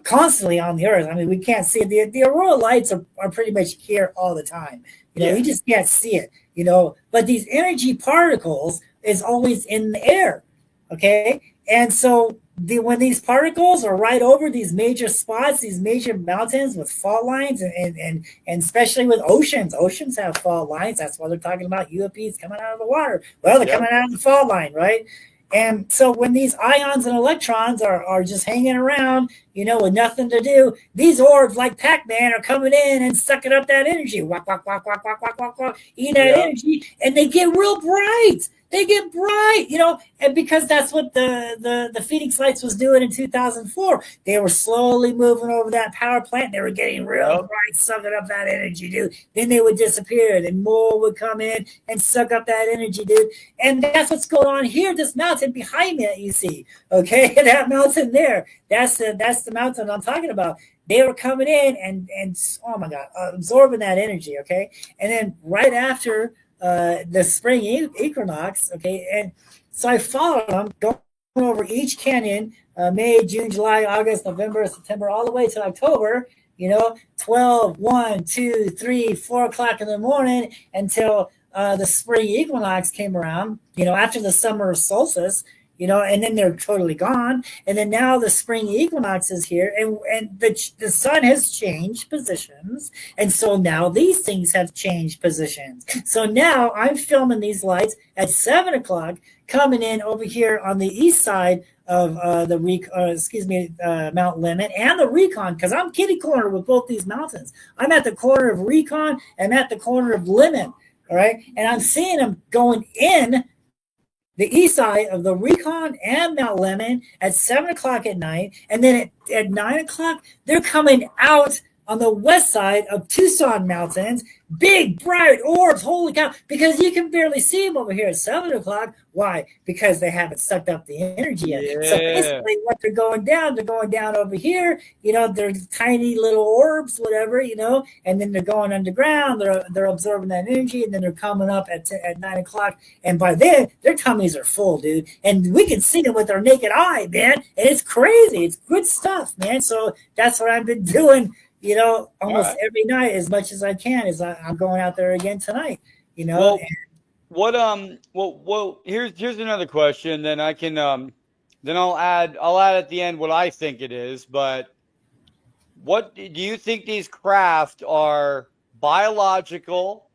constantly on the earth. I mean, we can't see it. The aurora lights are pretty much here all the time. You just can't see it, but these energy particles is always in the air. Okay. And so when these particles are right over these major spots, these major mountains with fault lines, and especially with oceans have fault lines. That's why they're talking about UAPS coming out of the water. Well, they're coming out of the fault line, right? And so when these ions and electrons are just hanging around, with nothing to do, these orbs like Pac-Man are coming in and sucking up that energy. Walk, walk, walk, walk, walk, walk, walk, walk, eat that energy, and they get real bright. They get bright, and because that's what the Phoenix Lights was doing in 2004. They were slowly moving over that power plant. They were getting real bright, sucking up that energy, dude. Then they would disappear. Then more would come in and suck up that energy, dude. And that's what's going on here. This mountain behind me that you see, okay? That mountain there, that's the mountain I'm talking about. They were coming in and oh my God, absorbing that energy, okay? And then right after the spring equinox, okay, and so I followed them going over each canyon, May, June, July, August, November, September, all the way to October, 12, 1, 2, 3, 4 o'clock in the morning until the spring equinox came around, after the summer solstice, and then they're totally gone. And then now the spring equinox is here, and the sun has changed positions. And so now these things have changed positions. So now I'm filming these lights at 7 o'clock coming in over here on the east side of Mount Lemon and the Recon, because I'm kitty corner with both these mountains. I'm at the corner of Recon and at the corner of Lemon. All right. And I'm seeing them going in the east side of the Recon and Mount Lemon at 7 o'clock at night. And then at 9 o'clock, they're coming out on the west side of Tucson Mountains. Big, bright orbs, holy cow, because you can barely see them over here at 7 o'clock. Why? Because they haven't sucked up the energy yet. Yeah. So basically what they're going down over here, they're tiny little orbs, whatever, and then they're going underground, they're absorbing that energy, and then they're coming up at 9 o'clock, and by then, their tummies are full, dude, and we can see them with our naked eye, man, and it's crazy. It's good stuff, man, so that's what I've been doing, almost every night as much as I can. I'm going out there again tonight, Well, here's another question. Then I can then I'll add at the end what I think it is. But what do you think these craft are? Biological,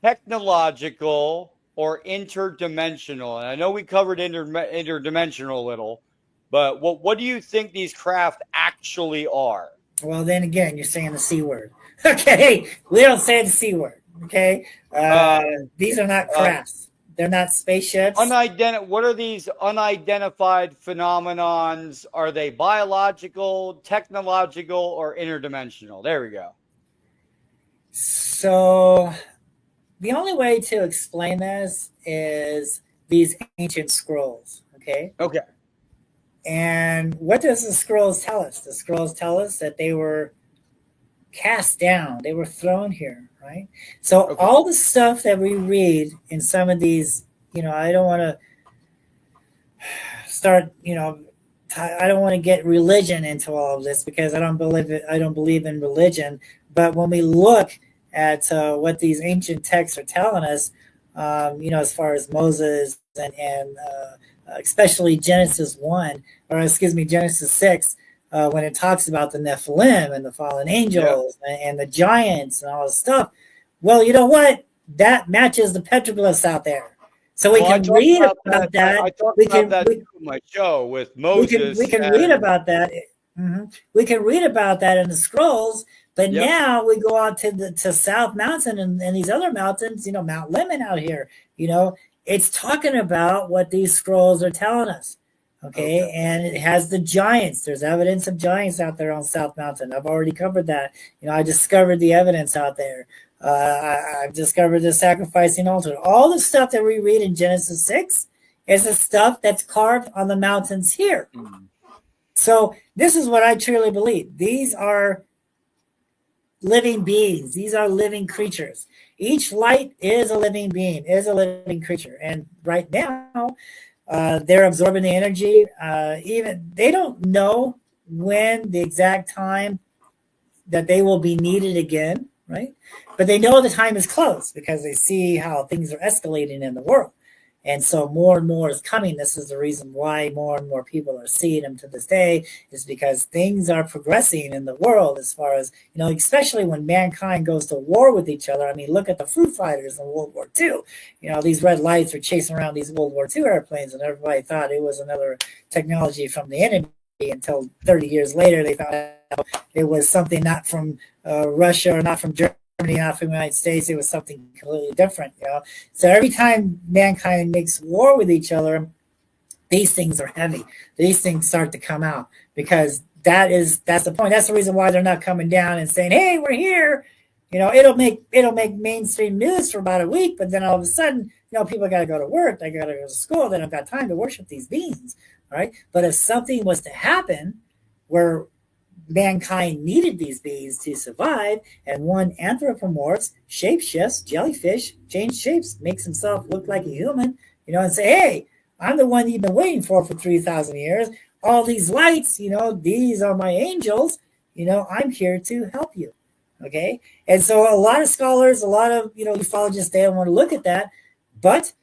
technological, or interdimensional? And I know we covered interdimensional a little, but what do you think these craft actually are? Well, then again, you're saying the C word. Okay, we don't say the C word. Okay, these are not crafts. They're not spaceships. What are these unidentified phenomenons? Are they biological, technological, or interdimensional? There we go. So the only way to explain this is these ancient scrolls. Okay. Okay. And what does the scrolls tell us? The scrolls tell us that they were cast down. They were thrown here, right? So all the stuff that we read in some of these, I don't want to start, I don't want to get religion into all of this because I don't believe in religion. But when we look at what these ancient texts are telling us, as far as Moses and especially Genesis 6, when it talks about the Nephilim and the fallen angels and the giants and all this stuff. Well, you know what? That matches the petroglyphs out there. So we can read about that. I talked about that in my show with Moses. We can read about that. Mm-hmm. We can read about that in the scrolls. But now we go out to South Mountain and these other mountains, Mount Lemon out here, it's talking about what these scrolls are telling us. Okay. And it has the giants. There's evidence of giants out there on South Mountain. I've already covered that. I discovered the evidence out there. I've discovered the sacrificing altar. All the stuff that we read in Genesis 6 is the stuff that's carved on the mountains here. Mm-hmm. So this is what I truly believe. These are living beings. These are living creatures. Each light is a living being, is a living creature. And right now, they're absorbing the energy. Even they don't know when the exact time that they will be needed again, right? But they know the time is close because they see how things are escalating in the world. And so more and more is coming. This is the reason why more and more people are seeing them to this day, is because things are progressing in the world as far as, especially when mankind goes to war with each other. I mean, look at the Foo Fighters in World War II. These red lights are chasing around these World War II airplanes, and everybody thought it was another technology from the enemy. until 30 years later they found out it was something not from Russia or not from Germany, not from the United States. It was something completely different. So every time mankind makes war with each other, these things are heavy. These things start to come out because that's the point. That's the reason why they're not coming down and saying, "Hey, we're here." It'll make mainstream news for about a week, but then all of a sudden, people got to go to work, they got to go to school, they don't got time to worship these beings, right? But if something was to happen where mankind needed these beings to survive, and one anthropomorphs, shapeshifts, jellyfish, change shapes, makes himself look like a human, and say, "Hey, I'm the one you've been waiting for 3,000 years. All these lights, these are my angels. I'm here to help you." Okay. And so a lot of scholars, a lot of, ufologists, they don't want to look at that, but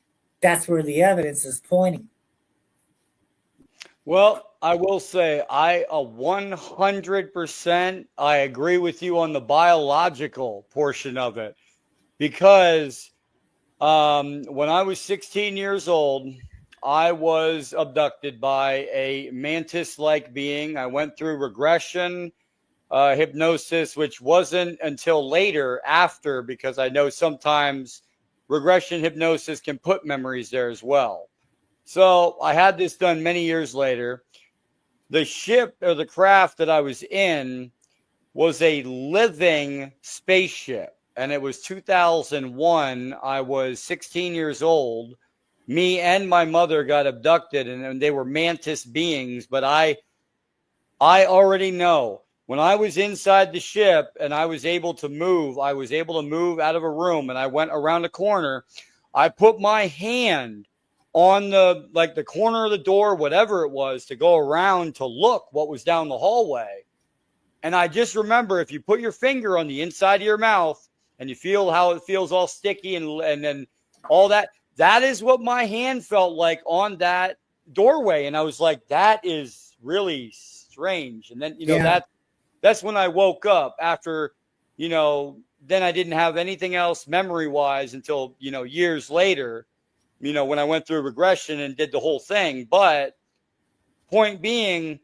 that's where the evidence is pointing. Well, I will say I 100% I agree with you on the biological portion of it, because when I was 16 years old, I was abducted by a mantis-like being. I went through regression, hypnosis, which wasn't until later after, because I know sometimes regression hypnosis can put memories there as well. So I had this done many years later. The ship or the craft that I was in was a living spaceship, and it was 2001. I was 16 years old. Me and my mother got abducted, and they were mantis beings, but I already know. When I was inside the ship and I was able to move out of a room, and I went around a corner. I put my hand on the corner of the door, whatever it was, to go around to look what was down the hallway. And I just remember, if you put your finger on the inside of your mouth and you feel how it feels all sticky and then all that, that is what my hand felt like on that doorway. And I was like, that is really strange. And then, that's when I woke up after, then I didn't have anything else memory wise until, years later, when I went through regression and did the whole thing. But point being,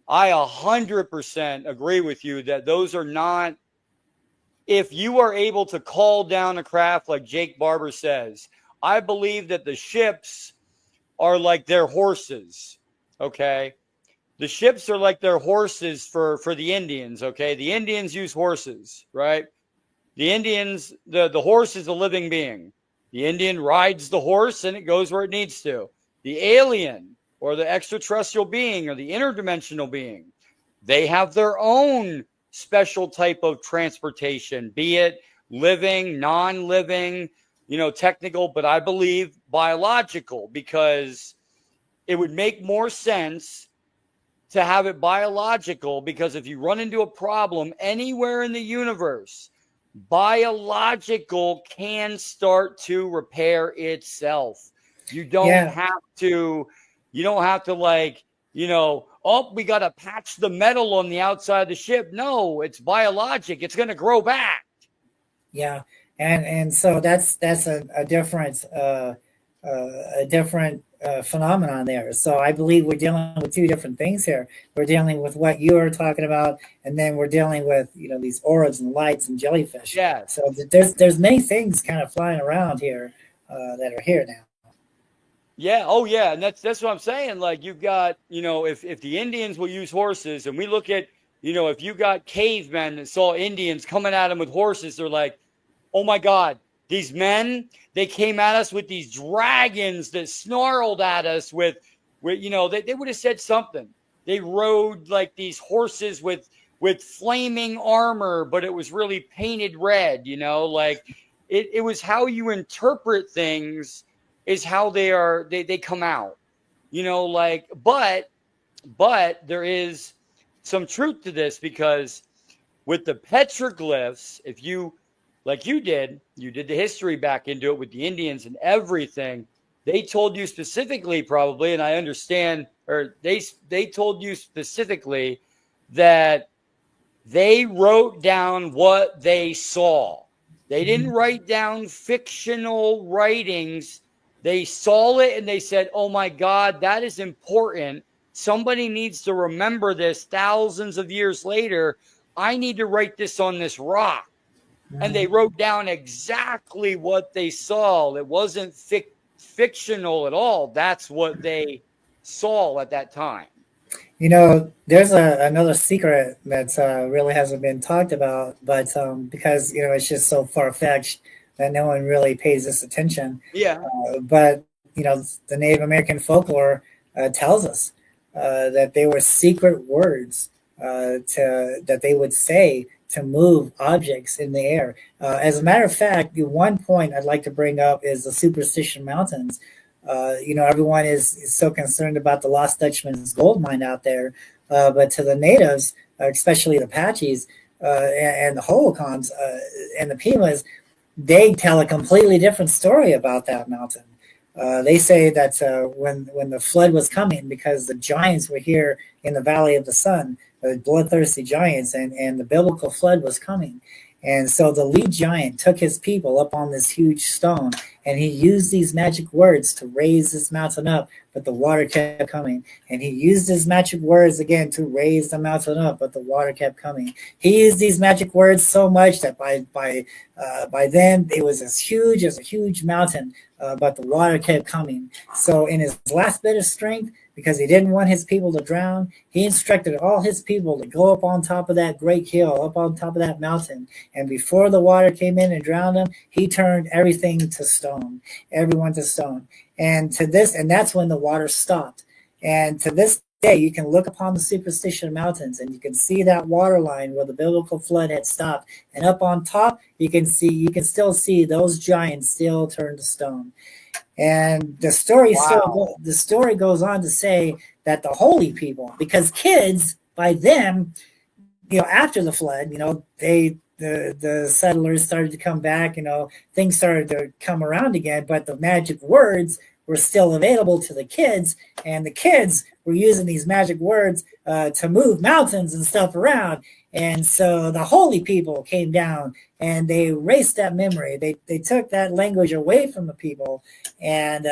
I 100% agree with you that those are not, if you are able to call down a craft like Jake Barber says, I believe that the ships are like their horses. Okay. The ships are like their horses for the Indians, okay? The Indians use horses, right? The Indians, the horse is a living being. The Indian rides the horse and it goes where it needs to. The alien or the extraterrestrial being or the interdimensional being, they have their own special type of transportation, be it living, non-living, technical, but I believe biological, because it would make more sense to have it biological, because if you run into a problem anywhere in the universe, biological can start to repair itself. You don't have to we got to patch the metal on the outside of the ship. No, it's biologic. It's going to grow back. Yeah. And so that's a different phenomenon there. So I believe we're dealing with two different things here. We're dealing with what you were talking about, and then we're dealing with these auras and lights and jellyfish. Yeah. So there's many things kind of flying around here that are here now. Yeah. Oh, yeah. And that's what I'm saying. Like, you've got, if the Indians will use horses, and we look at, if you got cavemen that saw Indians coming at them with horses, they're like, oh my God, these men, they came at us with these dragons that snarled at us with they would have said something. They rode like these horses with flaming armor, but it was really painted red, like it was how you interpret things is how they come out, but there is some truth to this, because with the petroglyphs, if you, like you did the history back into it with the Indians and everything, they told you specifically, probably, and I understand, or they told you specifically that they wrote down what they saw. They didn't write down fictional writings. They saw it and they said, oh my God, that is important. somebody needs to remember this thousands of years later. I need to write this on this rock. And they wrote down exactly what they saw. It wasn't fictional at all. That's what they saw at that time. There's another secret that really hasn't been talked about, but because it's just so far fetched that no one really pays this attention. Yeah. But the Native American folklore tells us that they were secret words that they would say to move objects in the air. As a matter of fact, the one point I'd like to bring up is the Superstition Mountains. Everyone is so concerned about the Lost Dutchman's gold mine out there, but to the natives, especially the Apaches and the Howokons and the Pimas, they tell a completely different story about that mountain. They say that when the flood was coming, because the giants were here in the Valley of the Sun, the bloodthirsty giants, and the biblical flood was coming. And so the lead giant took his people up on this huge stone, and he used these magic words to raise this mountain up, but the water kept coming. And he used his magic words again to raise the mountain up, but the water kept coming. He used these magic words so much that by then it was as huge as a huge mountain, but the water kept coming. So in his last bit of strength, because he didn't want his people to drown, he instructed all his people to go up on top of that great hill, up on top of that mountain. And before the water came in and drowned them, he turned everything to stone, everyone to stone. And that's when the water stopped. And to this day, you can look upon the Superstition Mountains and you can see that water line where the biblical flood had stopped. And up on top, you can still see those giants still turned to stone. And the story goes on to say that the holy people, because kids by them, after the flood, the settlers started to come back, things started to come around again, but the magic words were still available to the kids, and the kids were using these magic words to move mountains and stuff around. And so the holy people came down and they erased that memory. They took that language away from the people, and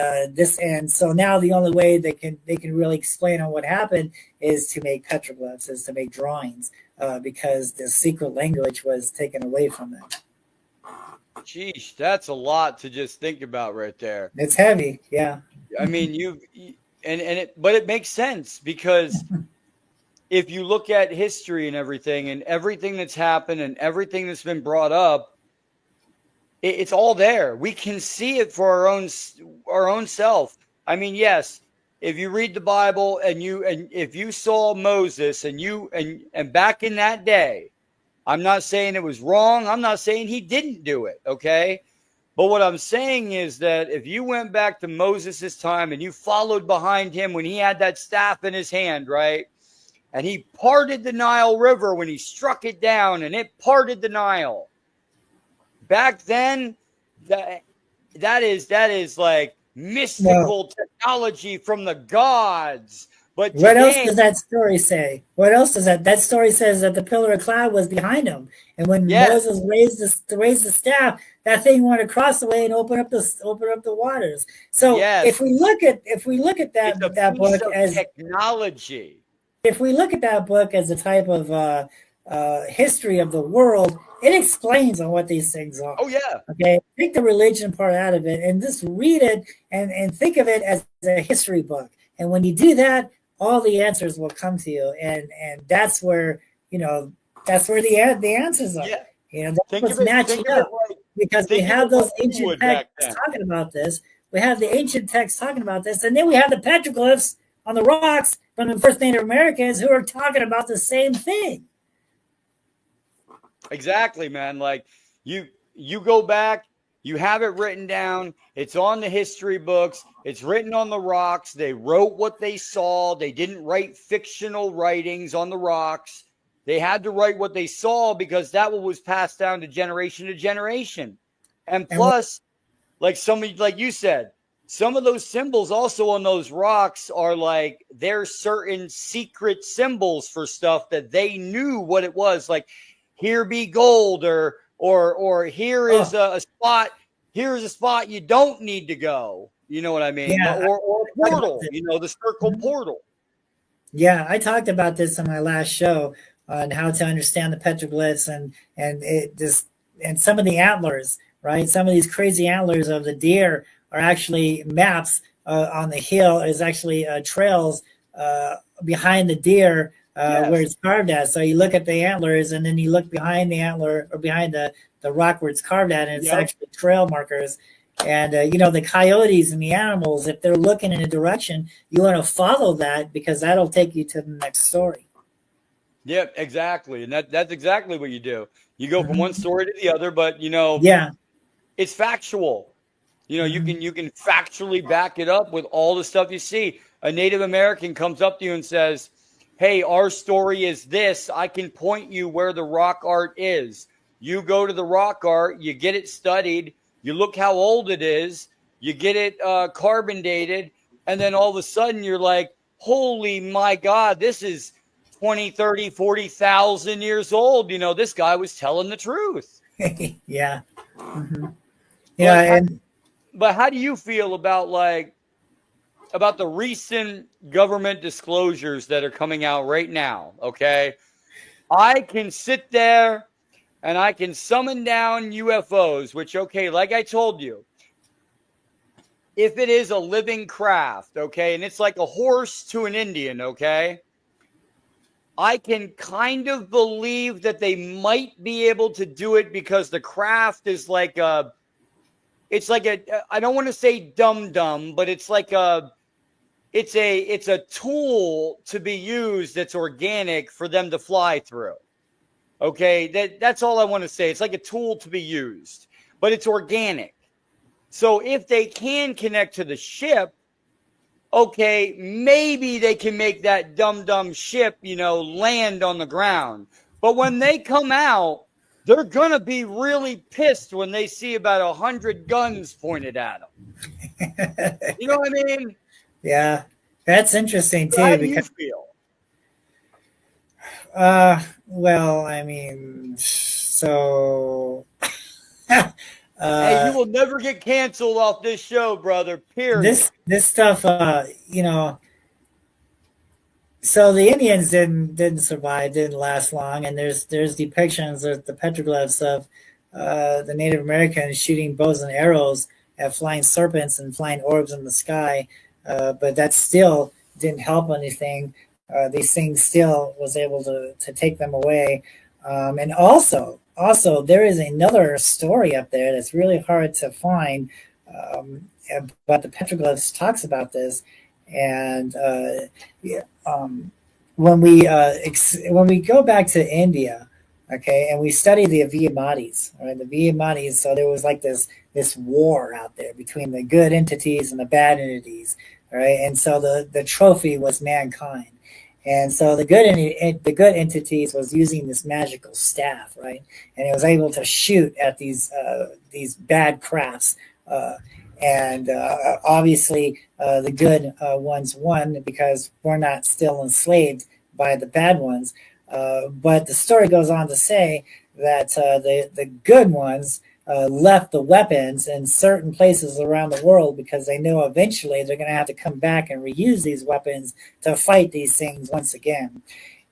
so now the only way they can really explain on what happened is to make petroglyphs, is to make drawings, because the secret language was taken away from them. Geesh, that's a lot to just think about right there. It's heavy, yeah. I mean, but it makes sense, because if you look at history and everything that's happened and everything that's been brought up, it's all there. We can see it for our own self. I mean, yes, if you read the Bible and if you saw Moses and back in that day, I'm not saying it was wrong. I'm not saying he didn't do it. Okay. But what I'm saying is that if you went back to Moses' time and you followed behind him when he had that staff in his hand, right? And he parted the Nile River when he struck it down, and it parted the Nile. Back then, that is like mystical technology from the gods. But today, what else does that story say? What else does that story says that the pillar of cloud was behind him, and when Moses raised the staff, that thing went across the way and open up the waters. So if we look at that book as technology. If we look at that book as a type of history of the world, it explains on what these things are. Oh, yeah. Okay. Take the religion part out of it and just read it and think of it as a history book. And when you do that, all the answers will come to you. And that's where, the answers are. Yeah. That's what's matching up. Because we have those ancient texts talking about this. We have the ancient texts talking about this. And then we have the petroglyphs on the rocks from the first Native Americans who are talking about the same thing. Exactly, man. Like you go back, you have it written down. It's on the history books. It's written on the rocks. They wrote what they saw. They didn't write fictional writings on the rocks. They had to write what they saw because that was passed down to generation. And plus, like you said, some of those symbols also on those rocks are like there's certain secret symbols for stuff that they knew what it was. Like here be gold, or here is a spot. Here's a spot you don't need to go. You know what I mean? Yeah, or portal. The circle portal. Yeah, I talked about this on my last show on how to understand the petroglyphs and it just and some of the antlers, right? Some of these crazy antlers of the deer are actually maps on the hill. Is actually trails behind the deer where Yes. it's carved at. So you look at the antlers and then you look behind the antler or behind the rock where it's carved at, and it's Yep. actually trail markers. And the coyotes and the animals, if they're looking in a direction, you want to follow that because that'll take you to the next story. Yep, exactly. And that's exactly what you do. You go from one Mm-hmm. story to the other, but Yeah. it's factual. You Mm-hmm. can factually back it up with all the stuff you see. A Native American comes up to you and says, "Hey, our story is this. I can point you where the rock art is." You go to the rock art, you get it studied, you look how old it is, you get it carbon dated, and then all of a sudden you're like, "Holy my God, this is 20, 30, 40,000 years old. This guy was telling the truth." Yeah. Mm-hmm. Yeah. But how, And but how do you feel about the recent government disclosures that are coming out right now? Okay, I can sit there and I can summon down UFOs, which, okay, like I told you, if it is a living craft, okay, and it's like a horse to an Indian, okay, I can kind of believe that they might be able to do it because the craft is like I don't want to say dumb, but it's like it's a tool to be used that's organic for them to fly through. Okay, that's all I want to say. It's like a tool to be used, but it's organic. So if they can connect to the ship, okay, maybe they can make that dumb ship, land on the ground. But when they come out, they're gonna be really pissed when they see about 100 guns pointed at them. You know what I mean? yeah, that's interesting So how too do you because feel? well, I mean, so Hey, you uh will never get canceled off this show, brother. Period. this stuff so the Indians didn't survive, didn't last long, and there's depictions of the petroglyphs of the Native Americans shooting bows and arrows at flying serpents and flying orbs in the sky, but that still didn't help anything. These things still was able to take them away, and also there is another story up there that's really hard to find, but the petroglyphs talks about this, and yeah, when we go back to India, okay, and we study the Vietnamese, right? The Vietnamese, so there was like this war out there between the good entities and the bad entities, right? And so the trophy was mankind. And so the good entities was using this magical staff, right? And it was able to shoot at these bad crafts, uh, and obviously the good ones won because we're not still enslaved by the bad ones. But the story goes on to say that the good ones left the weapons in certain places around the world because they knew eventually they're going to have to come back and reuse these weapons to fight these things once again.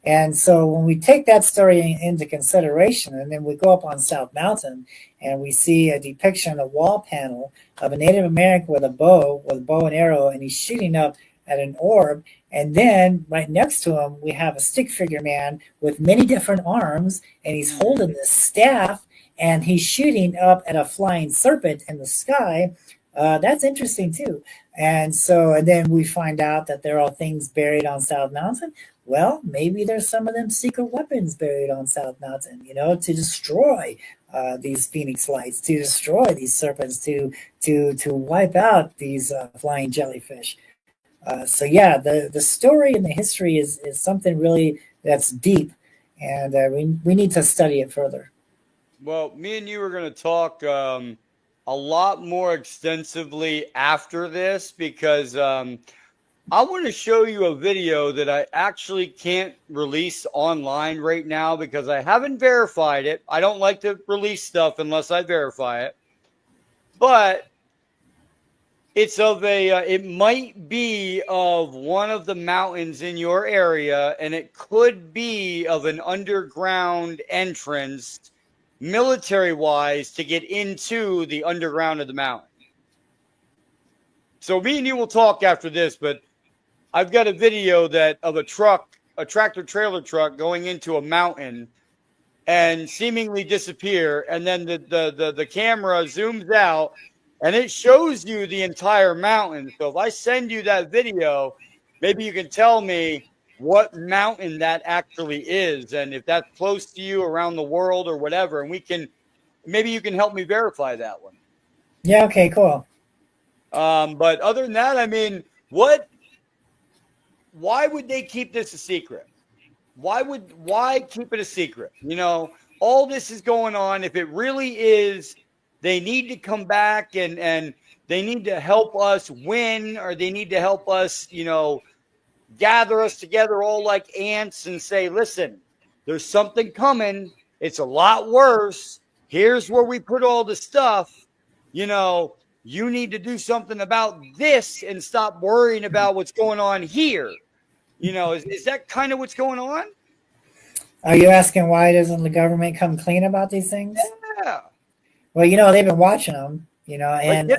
And so when we take that story into consideration, and then we go up on South Mountain and we see a depiction, a wall panel of a Native American with a bow and arrow, and he's shooting up at an orb. And then right next to him, we have a stick figure man with many different arms, and he's holding this staff and he's shooting up at a flying serpent in the sky. That's interesting too. And then we find out that there are things buried on South Mountain. Well, maybe there's some of them secret weapons buried on South Mountain, to destroy these phoenix lights, to destroy these serpents, to wipe out these flying jellyfish. So yeah, the story and the history is something really that's deep, and we need to study it further. Well, me and you are going to talk a lot more extensively after this because I want to show you a video that I actually can't release online right now because I haven't verified it. I don't like to release stuff unless I verify it. But It's of it might be of one of the mountains in your area, and it could be of an underground entrance, military-wise, to get into the underground of the mountain. So me and you will talk after this, but I've got a video of a tractor trailer truck going into a mountain and seemingly disappear, and then the camera zooms out and it shows you the entire mountain. So if I send you that video, maybe you can tell me what mountain that actually is, and if that's close to you around the world or whatever, and maybe you can help me verify that one. Yeah, okay, cool. But other than that, I mean, why would they keep this a secret? Why keep it a secret? You know, all this is going on. If it really is, they need to come back and they need to help us win, or they need to help us, you know, gather us together all like ants and say, listen, there's something coming. It's a lot worse. Here's where we put all the stuff. You know, you need to do something about this and stop worrying about what's going on here. You know, is that kind of what's going on? Are you asking why doesn't the government come clean about these things? Yeah. Well, you know, they've been watching them, you know, and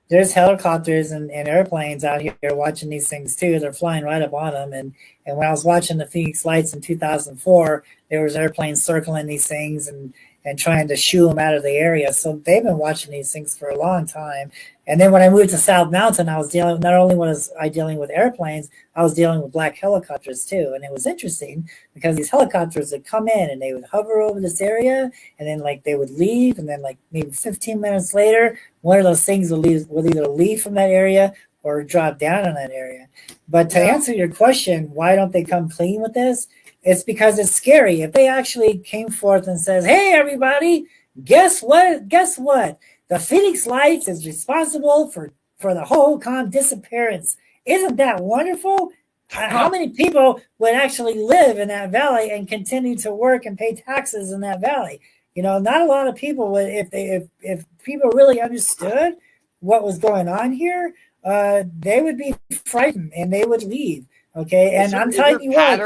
there's helicopters and airplanes out here watching these things too. They're flying right up on them. And when I was watching the Phoenix Lights in 2004, there was airplanes circling these things and trying to shoo them out of the area. So they've been watching these things for a long time. And then when I moved to South Mountain, I was not only was I dealing with airplanes, I was dealing with black helicopters too. And it was interesting because these helicopters would come in and they would hover over this area, and then like they would leave, and then like maybe 15 minutes later, one of those things would either leave from that area or drop down in that area. But to answer your question, why don't they come clean with this? It's because it's scary. If they actually came forth and says, hey, everybody, guess what? Guess what? The Phoenix Lights is responsible for the whole disappearance. Isn't that wonderful? How many people would actually live in that valley and continue to work and pay taxes in that valley? You know, not a lot of people would, if people really understood what was going on here, they would be frightened and they would leave. Okay, and I'm telling you what,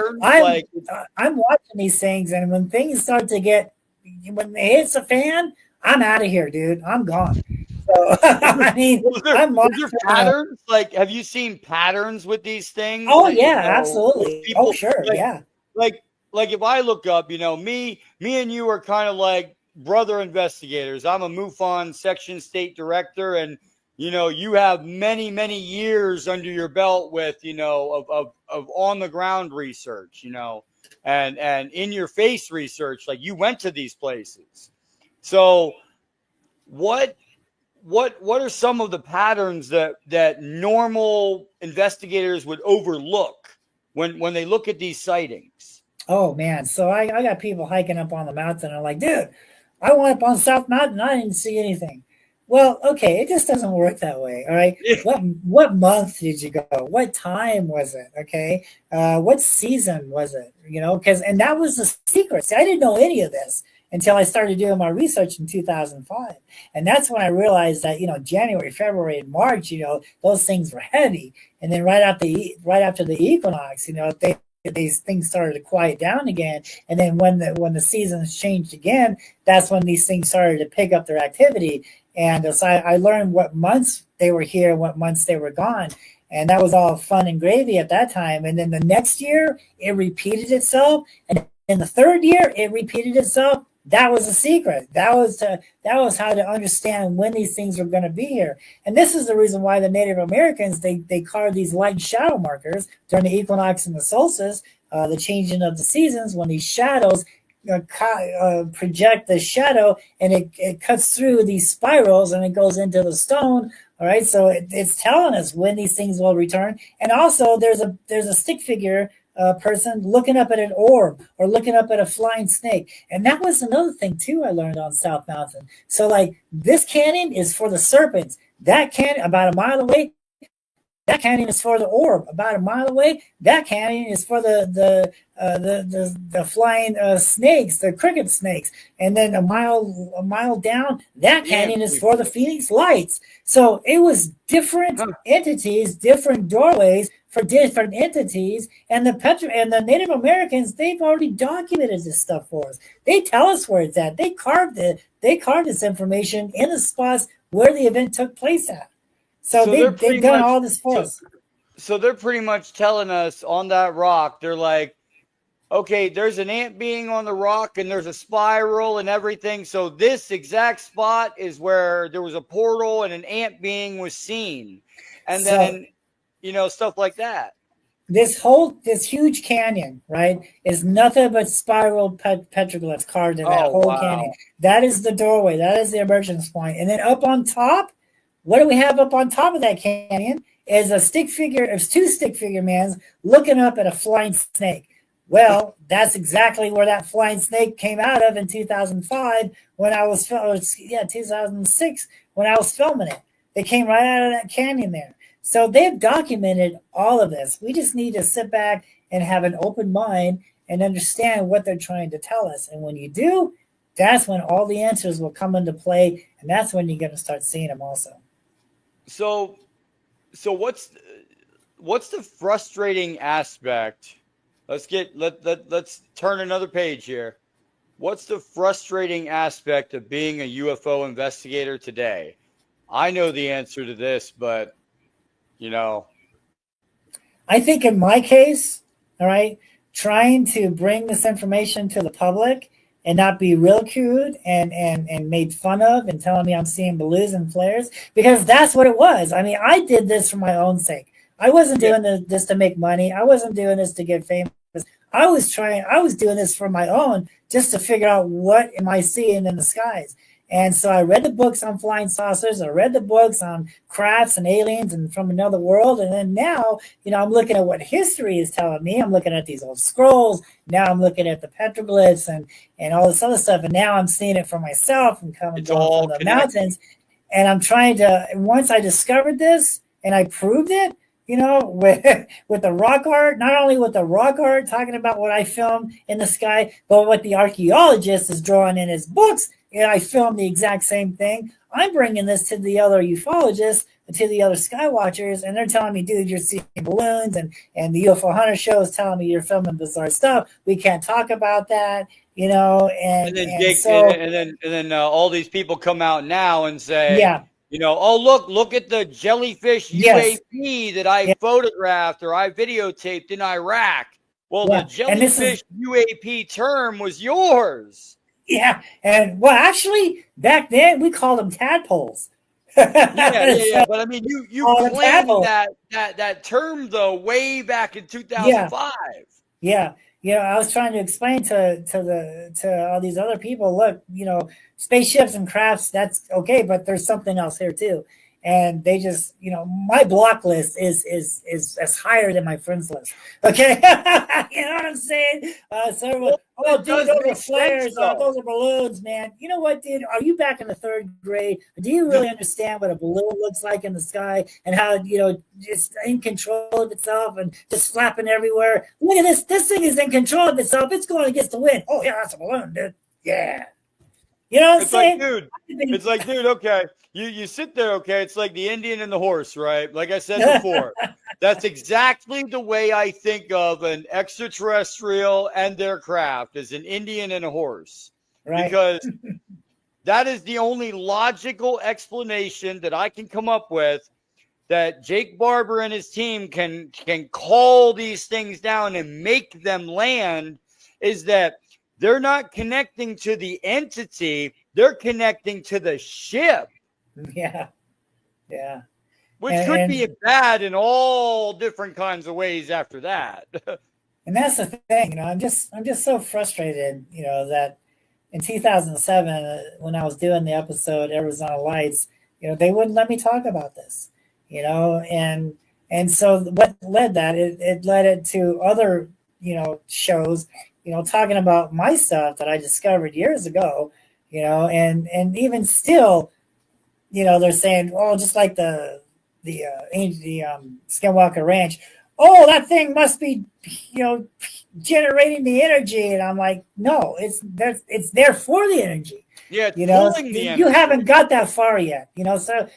I'm watching these things, and when things start to when it hits a fan, I'm out of here, dude. I'm gone. So I mean, I'm watching patterns. Like, have you seen patterns with these things? Oh yeah, absolutely. People, oh sure, yeah. Like if I look up, you know, me and you are kind of like brother investigators. I'm a MUFON section state director, and you know, you have many, many years under your belt with, you know, of on the ground research, you know, and in your face research, like you went to these places. So what are some of the patterns that normal investigators would overlook when they look at these sightings? Oh man. So I got people hiking up on the mountain. I'm like, dude, I went up on South Mountain. I didn't see anything. Well, okay, it just doesn't work that way. All right. What month did you go? What time was it? Okay. What season was it? You know, and that was the secret. See, I didn't know any of this until I started doing my research in 2005. And that's when I realized that, you know, January, February, and March, you know, those things were heavy. And then right after the equinox, you know, these things started to quiet down again. And then when the seasons changed again, that's when these things started to pick up their activity. And so I learned what months they were here, what months they were gone. And that was all fun and gravy at that time. And then the next year, it repeated itself. And in the third year, it repeated itself. That was a secret. That was how to understand when these things were going to be here. And this is the reason why the Native Americans, they carved these light and shadow markers during the equinox and the solstice, the changing of the seasons, when these shadows project the shadow, and it cuts through these spirals and it goes into the stone. All right, so it's telling us when these things will return. And also there's a stick figure person looking up at an orb or looking up at a flying snake. And that was another thing too I learned on South Mountain. So like this canyon is for the serpents. That canyon about a mile away, That canyon is for the orb. About a mile away, that canyon is for the flying snakes, the cricket snakes. And then a mile down, that canyon is for the Phoenix Lights. So it was different entities, different doorways for different entities, and the Native Americans, they've already documented this stuff for us. They tell us where it's at. They carved this information in the spots where the event took place at. So they've done all this for us. So they're pretty much telling us on that rock, they're like, okay, there's an ant being on the rock and there's a spiral and everything. So this exact spot is where there was a portal and an ant being was seen. And then, stuff like that. This huge canyon, right, is nothing but spiral petroglyphs carved in that whole canyon. That is the doorway. That is the emergence point. And then up on top, what do we have up on top of that canyon is a stick figure. There's two stick figure mans looking up at a flying snake. Well, that's exactly where that flying snake came out of in 2005 when I was 2006 when I was filming it. They came right out of that canyon there. So they've documented all of this. We just need to sit back and have an open mind and understand what they're trying to tell us. And when you do, that's when all the answers will come into play, and that's when you're going to start seeing them also. So what's the frustrating aspect? Let's turn another page here. What's the frustrating aspect of being a UFO investigator today? I know the answer to this, but I think in my case, all right, trying to bring this information to the public and not be ridiculed and made fun of and telling me I'm seeing balloons and flares, because that's what it was. I mean, I did this for my own sake. I wasn't doing this to make money. I wasn't doing this to get famous. I was doing this for my own, just to figure out what am I seeing in the skies. And so I read the books on flying saucers. I read the books on crafts and aliens and from another world. And then now, I'm looking at what history is telling me. I'm looking at these old scrolls. Now I'm looking at the petroglyphs and all this other stuff. And now I'm seeing it for myself and coming down from the mountains. And I'm trying to, once I discovered this and I proved it, with the rock art, not only with the rock art, talking about what I filmed in the sky, but what the archaeologist is drawing in his books. And I filmed the exact same thing. I'm bringing this to the other ufologists, to the other sky watchers, and they're telling me, dude, you're seeing balloons, and the UFO Hunter show is telling me you're filming bizarre stuff. We can't talk about that, and then all these people come out now and say, oh, look at the jellyfish UAP that I photographed or I videotaped in Iraq. Well, the jellyfish UAP term was yours. Yeah, and actually, back then we called them tadpoles. Yeah. But I mean, you claimed that term though way back in 2005. Yeah. I was trying to explain to all these other people, look, spaceships and crafts, that's okay, but there's something else here too. And they just, my block list is higher than my friends list. Okay, you know what I'm saying? Dude, those are flares. Those are balloons, man. You know what, dude? Are you back in the third grade? Do you really understand what a balloon looks like in the sky and how just in control of itself and just flapping everywhere? Look at this. This thing is in control of itself. It's going against the wind. Oh yeah, that's a balloon, dude. Yeah. You know what I'm saying? It's like, dude, okay. You sit there, okay? It's like the Indian and the horse, right? Like I said before, that's exactly the way I think of an extraterrestrial and their craft, as an Indian and a horse. Right. Because that is the only logical explanation that I can come up with, that Jake Barber and his team can call these things down and make them land, is that they're not connecting to the entity, they're connecting to the ship. Yeah. Which could be bad in all different kinds of ways after that. And that's the thing, I'm just so frustrated, that in 2007, when I was doing the episode Arizona Lights, they wouldn't let me talk about this, and so what led that, it led it to other, shows, talking about my stuff that I discovered years ago, and even still, they're saying, oh, just like the Skinwalker Ranch. Oh, that thing must be, generating the energy, and I'm like, no, it's there for the energy. Yeah, it's pulling the energy. You haven't got that far yet, So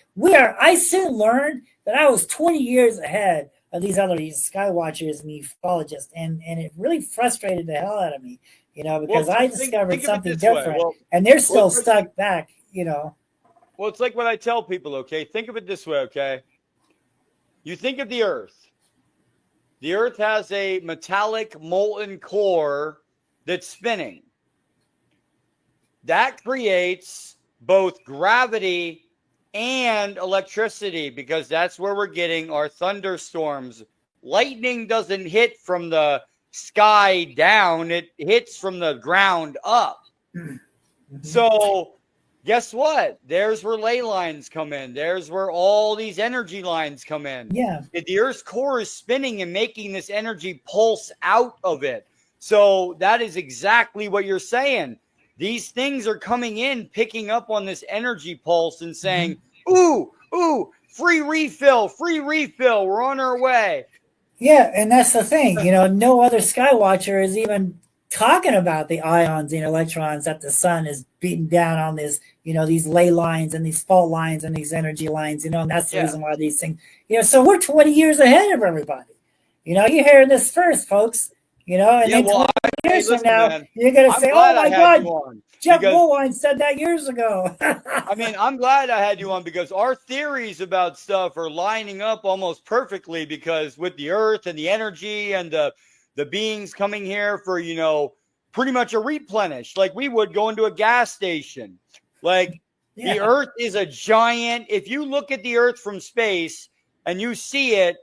I soon learned that I was 20 years ahead of these skywatchers and ufologists, and it really frustrated the hell out of me, because I discovered something different, and they're still stuck back, Well, it's like what I tell people, okay? Think of it this way, okay? You think of the Earth. The Earth has a metallic molten core that's spinning. That creates both gravity and electricity, because that's where we're getting our thunderstorms. Lightning doesn't hit from the sky down, it hits from the ground up. Mm-hmm. So guess what? There's where ley lines come in. There's where all these energy lines come in. Yeah. The Earth's core is spinning and making this energy pulse out of it. So that is exactly what you're saying. These things are coming in, picking up on this energy pulse and saying, ooh, free refill, we're on our way. Yeah, and that's the thing. No other skywatcher is even talking about the ions and electrons that the sun is beating down on this, these ley lines and these fault lines and these energy lines, and that's the reason why these things, so we're 20 years ahead of everybody. You're hearing this first, folks, and then 20 years from now, man, you're going to say, oh my God, Jeff Woolwine said that years ago. I'm glad I had you on, because our theories about stuff are lining up almost perfectly, because with the Earth and the energy and the beings coming here for, pretty much a replenish, like we would go into a gas station. Like the Earth is a giant. If you look at the Earth from space and you see it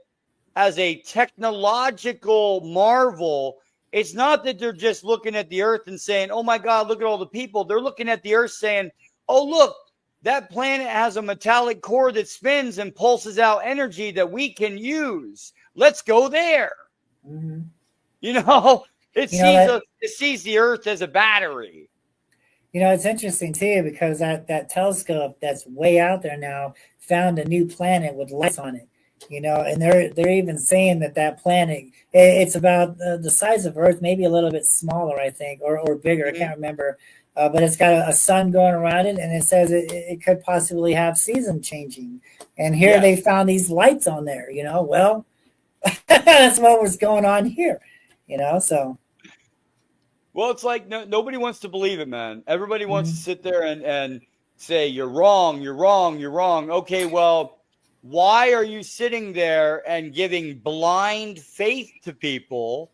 as a technological marvel, it's not that they're just looking at the Earth and saying, oh my God, look at all the people. They're looking at the Earth saying, oh, look, that planet has a metallic core that spins and pulses out energy that we can use. Let's go there. Mm-hmm. It sees the Earth as a battery. It's interesting too, because that telescope that's way out there now found a new planet with lights on it. And they're even saying that planet, it's about the size of Earth, maybe a little bit smaller, I think, or bigger. Mm-hmm. I can't remember. But it's got a sun going around it, and it says it could possibly have season changing. And here they found these lights on there. Well, that's what was going on here. So. Well, it's like nobody wants to believe it, man. Everybody wants to sit there and say, you're wrong. Okay, well, why are you sitting there and giving blind faith to people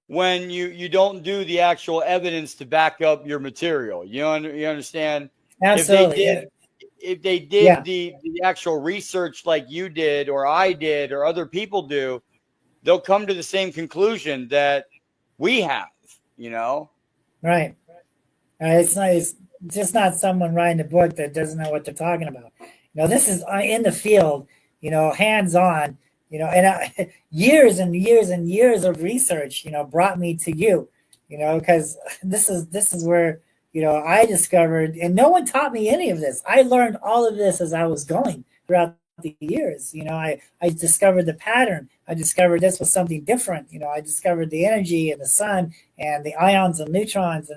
when you don't do the actual evidence to back up your material? You understand? Absolutely. If they did the actual research like you did or I did or other people do, they'll come to the same conclusion that we have, Right. It's just not someone writing a book that doesn't know what they're talking about. This is in the field, hands on, and years and years and years of research, brought me to you, because this is where, I discovered, and no one taught me any of this. I learned all of this as I was going throughout the years. I discovered the pattern. I discovered this was something different. I discovered the energy and the sun and the ions and neutrons.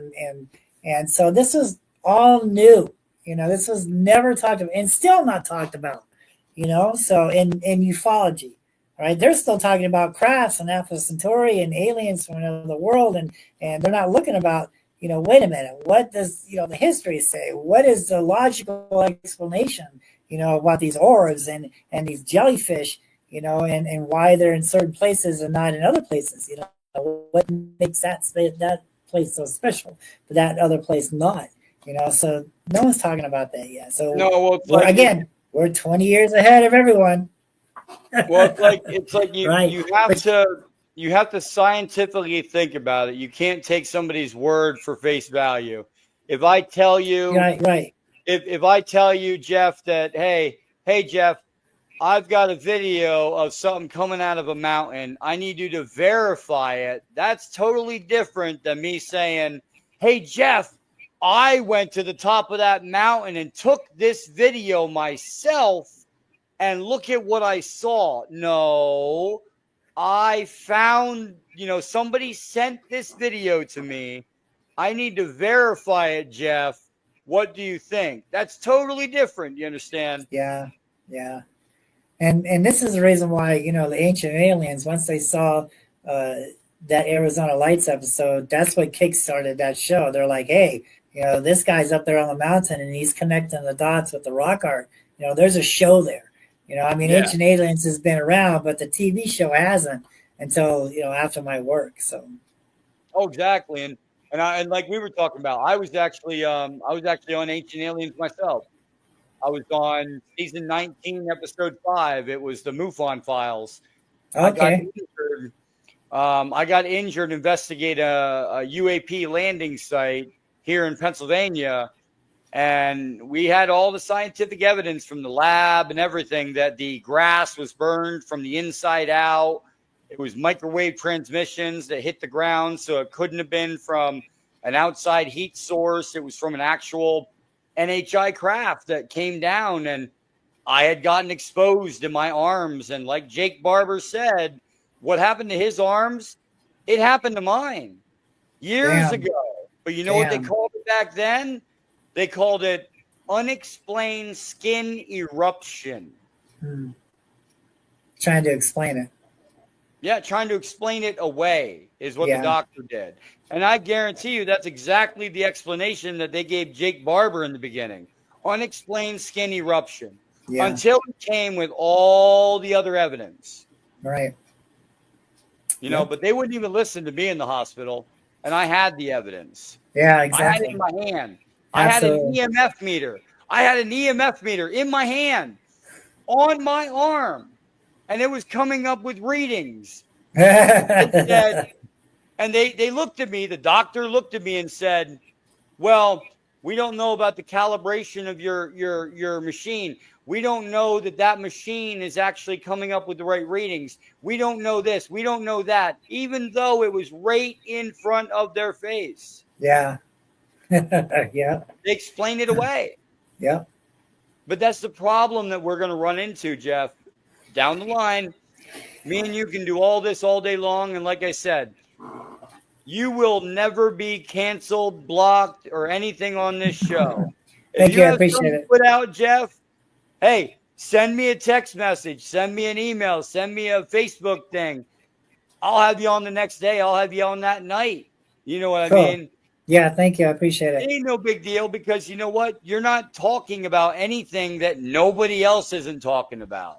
And so this was all new. This was never talked about and still not talked about, so in ufology, right? They're still talking about crafts and Alpha Centauri and aliens from another world. And they're not looking about, wait a minute, what does, the history say? What is the logical explanation, about these orbs and these jellyfish, and why they're in certain places and not in other places, what makes that place so special, but that other place not? So no one's talking about that yet. So we're 20 years ahead of everyone. Well, it's like you right. you have to scientifically think about it. You can't take somebody's word for face value. If I tell you, right. If I tell you, Jeff, that hey Jeff, I've got a video of something coming out of a mountain, I need you to verify it. That's totally different than me saying, hey Jeff, I went to the top of that mountain and took this video myself, and look at what I saw. No, I found, somebody sent this video to me. I need to verify it, Jeff. What do you think? That's totally different. You understand? Yeah. Yeah. And this is the reason why, the ancient aliens, once they saw that Arizona Lights episode, that's what kickstarted that show. They're like, hey, this guy's up there on the mountain and he's connecting the dots with the rock art. There's a show there. Yeah. Ancient Aliens has been around, but the TV show hasn't until, after my work. So. Oh, exactly. And like we were talking about, I was actually on Ancient Aliens myself. I was on season 19, episode 5. It was the MUFON files. Okay. I got injured investigating a UAP landing site here in Pennsylvania. And we had all the scientific evidence from the lab and everything that the grass was burned from the inside out. It was microwave transmissions that hit the ground. So it couldn't have been from an outside heat source. It was from an actual NHI craft that came down, and I had gotten exposed in my arms. And like Jake Barber said, what happened to his arms, it happened to mine years ago. But you know what they called it back then? They called it unexplained skin eruption. Trying to explain it. Yeah, trying to explain it away is what the doctor did. And I guarantee you that's exactly the explanation that they gave Jake Barber in the beginning. Unexplained skin eruption. Yeah. Until it came with all the other evidence. Right. But they wouldn't even listen to me in the hospital. And I had the evidence. Yeah, exactly. I had it in my hand. Absolutely. I had an EMF meter. I had an EMF meter in my hand, on my arm. And it was coming up with readings. And they looked at me, the doctor looked at me and said, well, we don't know about the calibration of your machine. We don't know that machine is actually coming up with the right readings. We don't know this. We don't know that, even though it was right in front of their face. Yeah. Yeah. They explained it away. Yeah. But that's the problem that we're going to run into, Jeff. Down the line, me and you can do all this all day long. And like I said, you will never be canceled, blocked, or anything on this show. Thank you. I appreciate it. Put out, Jeff, hey, send me a text message. Send me an email. Send me a Facebook thing. I'll have you on the next day. I'll have you on that night. You know what I mean? Yeah, thank you. I appreciate it. It ain't no big deal because you know what? You're not talking about anything that nobody else isn't talking about.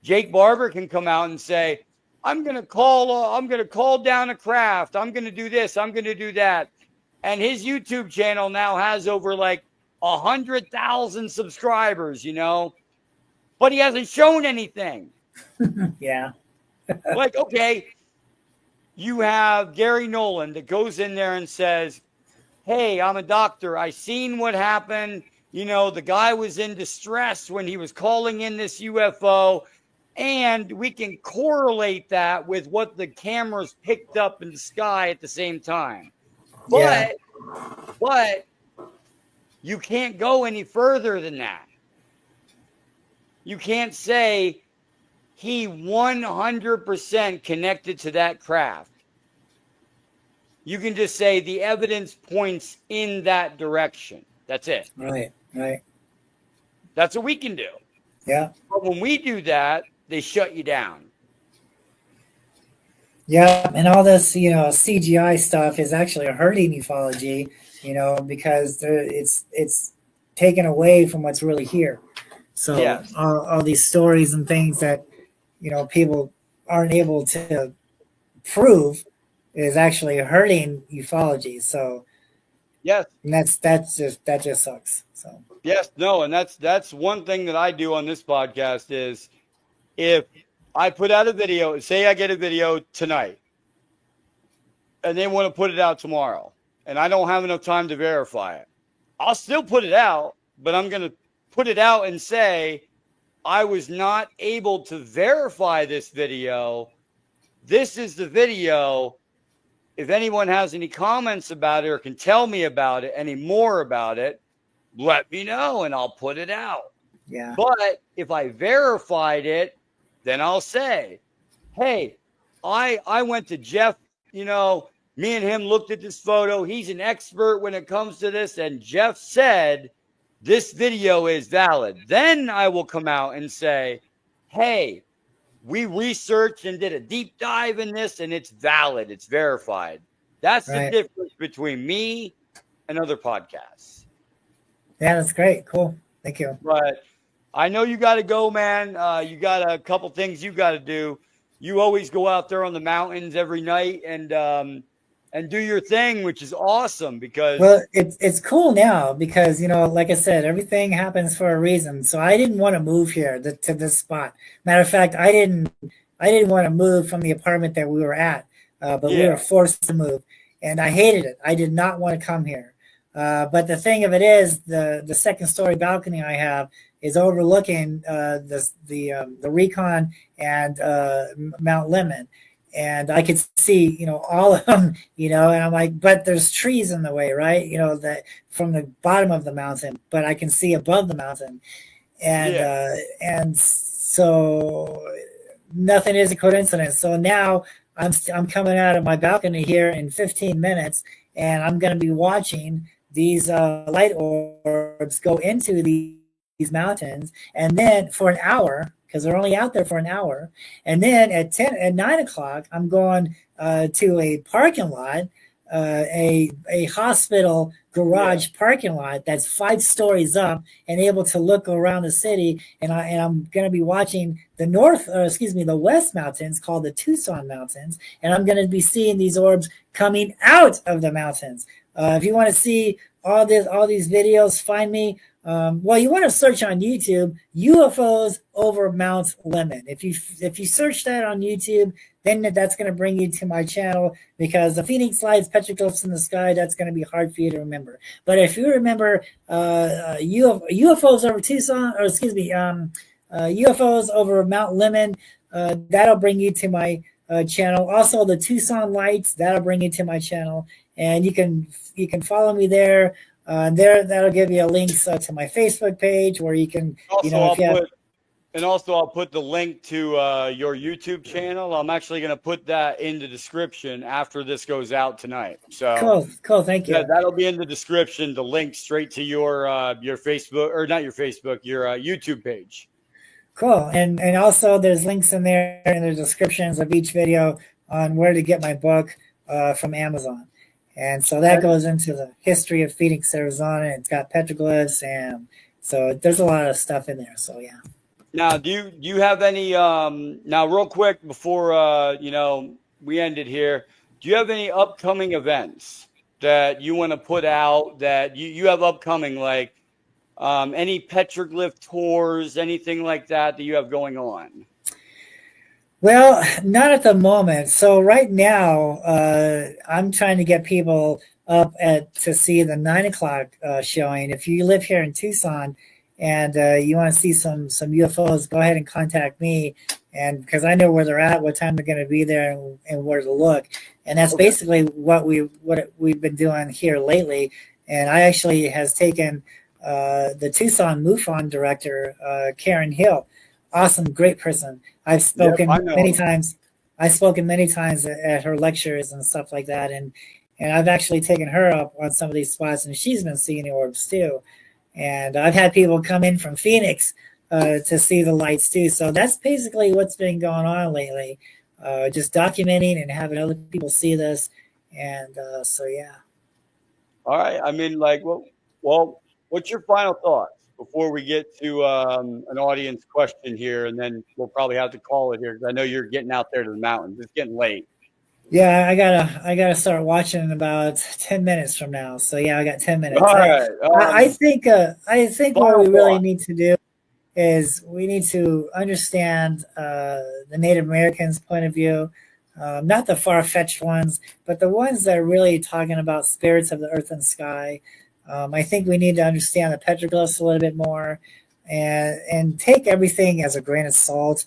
Jake Barber can come out and say, I'm going to call down a craft. I'm going to do this. I'm going to do that. And his YouTube channel now has over like 100,000 subscribers, but he hasn't shown anything. Yeah. Like, okay, you have Gary Nolan that goes in there and says, hey, I'm a doctor. I seen what happened. The guy was in distress when he was calling in this UFO, and we can correlate that with what the cameras picked up in the sky at the same time. But you can't go any further than that. You can't say he 100% connected to that craft. You can just say the evidence points in that direction. That's it. Right. That's what we can do. Yeah. But when we do that, they shut you down. Yeah, and all this, CGI stuff is actually hurting ufology, because it's taken away from what's really here. So yes. all these stories and things that, people aren't able to prove is actually hurting ufology. So yes, and that just sucks. So yes, no, and that's one thing that I do on this podcast is if I put out a video, say I get a video tonight, and they want to put it out tomorrow, and I don't have enough time to verify it, I'll still put it out, but I'm going to put it out and say, I was not able to verify this video. This is the video. If anyone has any comments about it or can tell me about it, any more about it, let me know and I'll put it out. Yeah. But if I verified it, then I'll say, hey, I went to Jeff, you know, me and him looked at this photo. He's an expert when it comes to this. And Jeff said this video is valid. Then I will come out and say, hey, we researched and did a deep dive in this and it's valid. It's verified. That's the Right. difference between me and other podcasts. Yeah, that's great. Cool. Thank you. But I know you got to go, man. You got a couple things you got to do. You always go out there on the mountains every night and do your thing, which is awesome because. Well, it's cool now because, you know, like I said, everything happens for a reason. So I didn't want to move here to this spot. Matter of fact, I didn't want to move from the apartment that we were at, but we were forced to move, and I hated it. I did not want to come here. But the thing of it is, the second story balcony I have is overlooking the Recon and Mount Lemmon. And I could see, you know, all of them, you know, and I'm like, but there's trees in the way, right? You know, that from the bottom of the mountain, but I can see above the mountain. And so nothing is a coincidence. So now I'm coming out of my balcony here in 15 minutes, and I'm going to be watching these light orbs go into these mountains, and then for an hour, because they're only out there for an hour. And then at 9 o'clock, I'm going to a parking lot, a hospital garage parking lot that's 5 stories up and able to look around the city. And I'm going to be watching the West Mountains called the Tucson Mountains. And I'm going to be seeing these orbs coming out of the mountains. If you want to see all these videos, find me. Well, you want to search on YouTube UFOs over Mount Lemmon. If you search that on YouTube, then that's going to bring you to my channel, because the Phoenix Lights, petroglyphs in the sky, that's going to be hard for you to remember. But if you remember UFOs over Tucson, or UFOs over Mount Lemmon, that'll bring you to my channel. Also, the Tucson Lights, that'll bring you to my channel, and you can follow me there. That'll give you links to my Facebook page where you can. I'll put the link to your YouTube channel. I'm actually going to put that in the description after this goes out tonight. So cool. Thank you. Yeah, that'll be in the description. The link straight to your Facebook, or not your Facebook, your YouTube page. Cool. And also there's links in there in the descriptions of each video on where to get my book from Amazon. And so that goes into the history of Phoenix, Arizona. It's got petroglyphs, and so there's a lot of stuff in there. So yeah. Now, do you have any now real quick before we end it here, do you have any upcoming events that you want to put out that you have upcoming, like any petroglyph tours, anything like that you have going on? Well, not at the moment. So right now, I'm trying to get people up to see the 9 o'clock showing. If you live here in Tucson and you want to see some UFOs, go ahead and contact me, and because I know where they're at, what time they're going to be there, and where to look. And that's basically what we've been doing here lately. And I actually has taken the Tucson MUFON director, Karen Hill. Awesome, great person. I've spoken many times. I've spoken many times at her lectures and stuff like that, and I've actually taken her up on some of these spots, and she's been seeing the orbs too. And I've had people come in from Phoenix to see the lights too. So that's basically what's been going on lately, just documenting and having other people see this. And so yeah. All right. I mean, like, well, what's your final thoughts before we get to an audience question here, and then we'll probably have to call it here because I know you're getting out there to the mountains. It's getting late. Yeah, I gotta start watching in about 10 minutes from now. So yeah, I got 10 minutes. All right. I think what we really need to do is we need to understand the Native Americans' point of view, not the far-fetched ones, but the ones that are really talking about spirits of the earth and sky. I think we need to understand the petroglyphs a little bit more, and take everything as a grain of salt.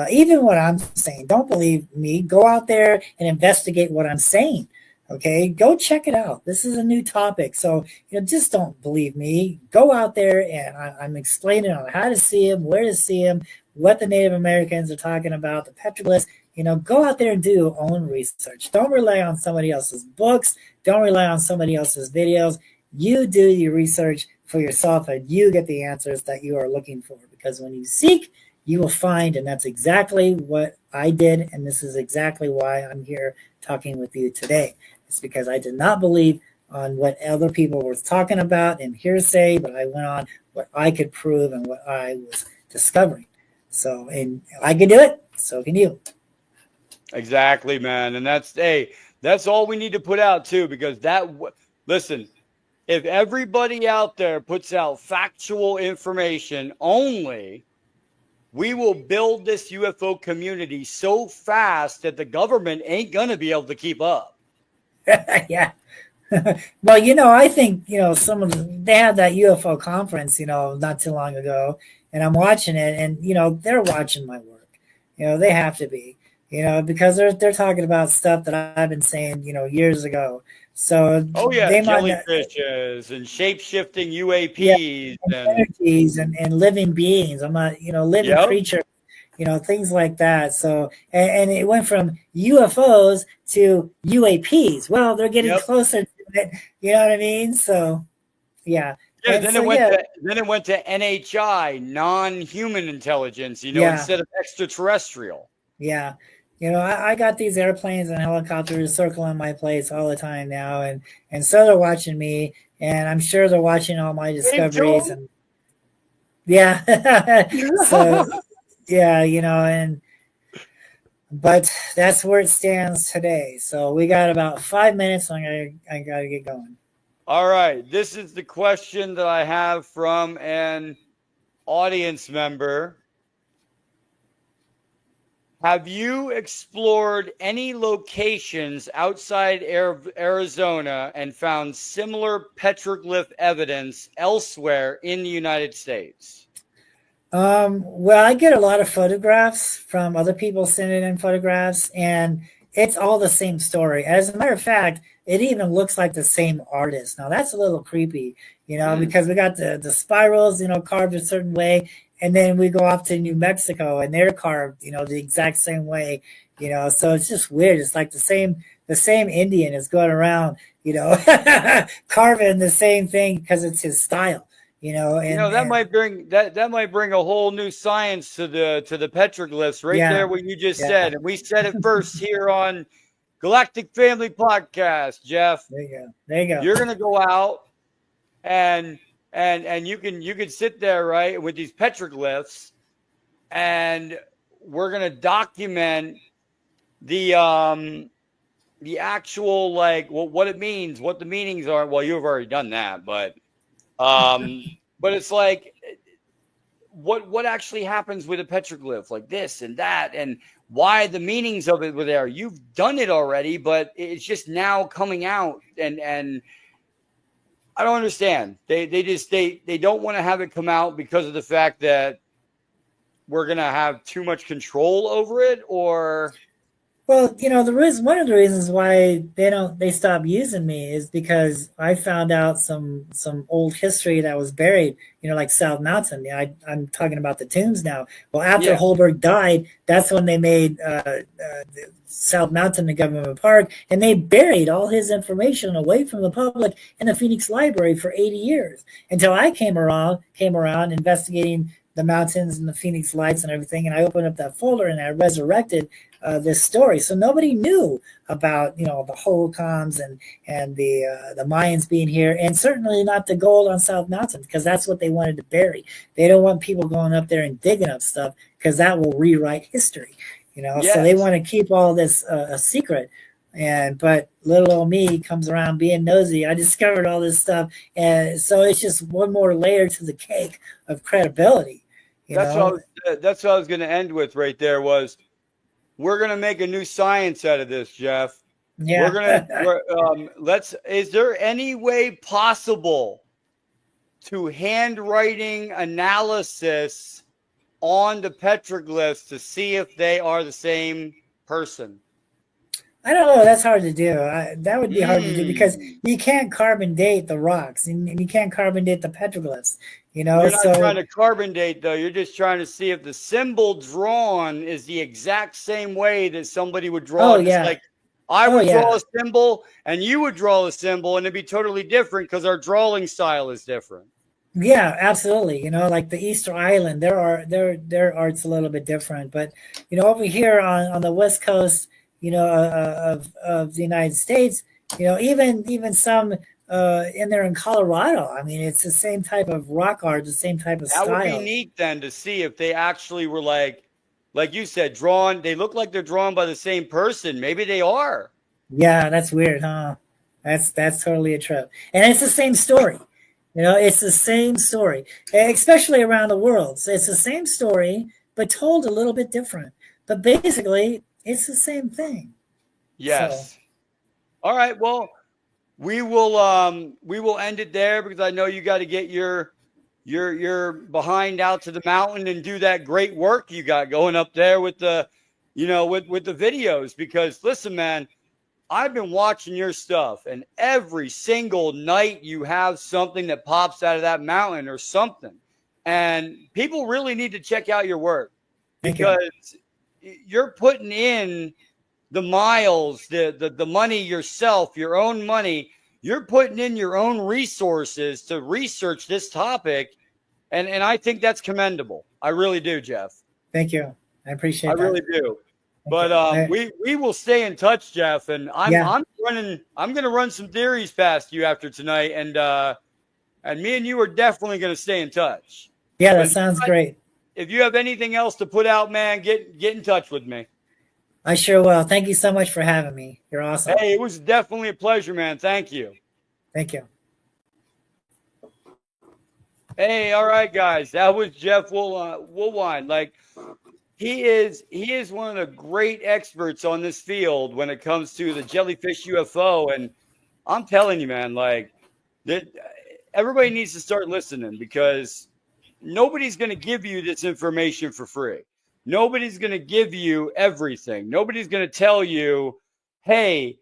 Even what I'm saying, don't believe me. Go out there and investigate what I'm saying. Okay, go check it out. This is a new topic. So, just don't believe me. Go out there and I'm explaining on how to see them, where to see them, what the Native Americans are talking about, the petroglyphs. Go out there and do your own research. Don't rely on somebody else's books. Don't rely on somebody else's videos. You do your research for yourself and you get the answers that you are looking for. Because when you seek, you will find. And that's exactly what I did. And this is exactly why I'm here talking with you today. It's because I did not believe on what other people were talking about and hearsay, but I went on what I could prove and what I was discovering. So, and I can do it, so can you. Exactly, man. And that's all we need to put out too, because listen, if everybody out there puts out factual information only, we will build this UFO community so fast that the government ain't going to be able to keep up. Yeah. Well, I think, they had that UFO conference, not too long ago, and I'm watching it and, they're watching my work. They have to be, because they're talking about stuff that I've been saying, years ago. So they jellyfishes and shape-shifting UAPs, yeah, and energies and living beings. I'm not, living creatures, things like that. So, and it went from UFOs to UAPs. Well, they're getting closer to it. You know what I mean? So, yeah. Yeah, then it went to NHI, non-human intelligence, instead of extraterrestrial. Yeah. I got these airplanes and helicopters circling my place all the time now, and so they're watching me, and I'm sure they're watching all my discoveries. And yeah, so yeah, but that's where it stands today. So we got about 5 minutes. I gotta get going. All right, this is the question that I have from an audience member. Have you explored any locations outside Arizona and found similar petroglyph evidence elsewhere in the United States? Well, I get a lot of photographs from other people sending in photographs, and it's all the same story. As a matter of fact, it even looks like the same artist. Now that's a little creepy, because we got the spirals, carved a certain way, and then we go off to New Mexico and they're carved, the exact same way, so it's just weird. It's like the same Indian is going around, carving the same thing because it's his style. That might bring a whole new science to the petroglyphs there, what you just said, and we said it first here on Galactic Family Podcast, Jeff. There you go. You're gonna go out and you can sit there right with these petroglyphs, and we're gonna document the actual what it means, what the meanings are. Well, you've already done that, but it's like what actually happens with a petroglyph, like this and that, and why the meanings of it were there. You've done it already, but it's just now coming out, and I don't understand. They don't want to have it come out because of the fact that we're gonna have too much control over it, or well, one of the reasons why they stopped using me is because I found out some old history that was buried, like South Mountain. I'm talking about the tombs now. Well, after Holberg died, that's when they made South Mountain the government park, and they buried all his information away from the public in the Phoenix Library for 80 years until I came around investigating the mountains and the Phoenix Lights and everything, and I opened up that folder and I resurrected this story. So nobody knew about the holocoms and the Mayans being here, and certainly not the gold on South Mountain, because that's what they wanted to bury. They don't want people going up there and digging up stuff because that will rewrite history. So they want to keep all this a secret. But little old me comes around being nosy. I discovered all this stuff, and so it's just one more layer to the cake of credibility. That's what I was going to end with right there. Was we're going to make a new science out of this, Jeff. Yeah. Is there any way possible to handwriting analysis on the petroglyphs to see if they are the same person? I don't know. That's hard to do. That would be hard to do because Mm. you can't carbon date the rocks and you can't carbon date the petroglyphs. You're not trying So to carbon date though. You're just trying to see if the symbol drawn is the exact same way that somebody would draw oh it. Just yeah, like I oh would draw yeah, a symbol and you would draw a symbol, and it'd be totally different because our drawing style is different. yeah, absolutely. Like the Easter Island, their art's a little bit different, but over here on the West Coast, of the United States, even some in there in Colorado. I mean, it's the same type of rock art, the same type of That would be style. neat then to see if they actually were like you said, drawn. They look like they're drawn by the same person. Maybe they are. Yeah, that's weird, huh? That's totally a trip. And it's the same story. It's the same story, especially around the world. So it's the same story, but told a little bit different. But basically, it's the same thing. So, Yes. All right. Well, we will end it there because I know you got to get your behind out to the mountain and do that great work you got going up there with the with the videos. Because listen, man, I've been watching your stuff, and every single night you have something that pops out of that mountain or something. And people really need to check out your work thank you. because you're putting in the miles, the money yourself, your own money. You're putting in your own resources to research this topic, and I think that's commendable. I really do, Jeff. Thank you. I I appreciate that. really do. Thank But you. we will stay in touch, Jeff. And Yeah, I'm going to run some theories past you after tonight, and me and you are definitely going to stay in touch. yeah, But that sounds great. if you have anything else to put out, man, get in touch with me. I sure will. Thank you so much for having me. You're awesome. Hey, it was definitely a pleasure, man. Thank you. Thank you. Hey, all right, guys. That was Jeff Woolwine. Like he is one of the great experts on this field when it comes to the jellyfish UFO. And I'm telling you, man, like that everybody needs to start listening because nobody's going to give you this information for free. Nobody's going to give you everything. Nobody's going to tell you, hey,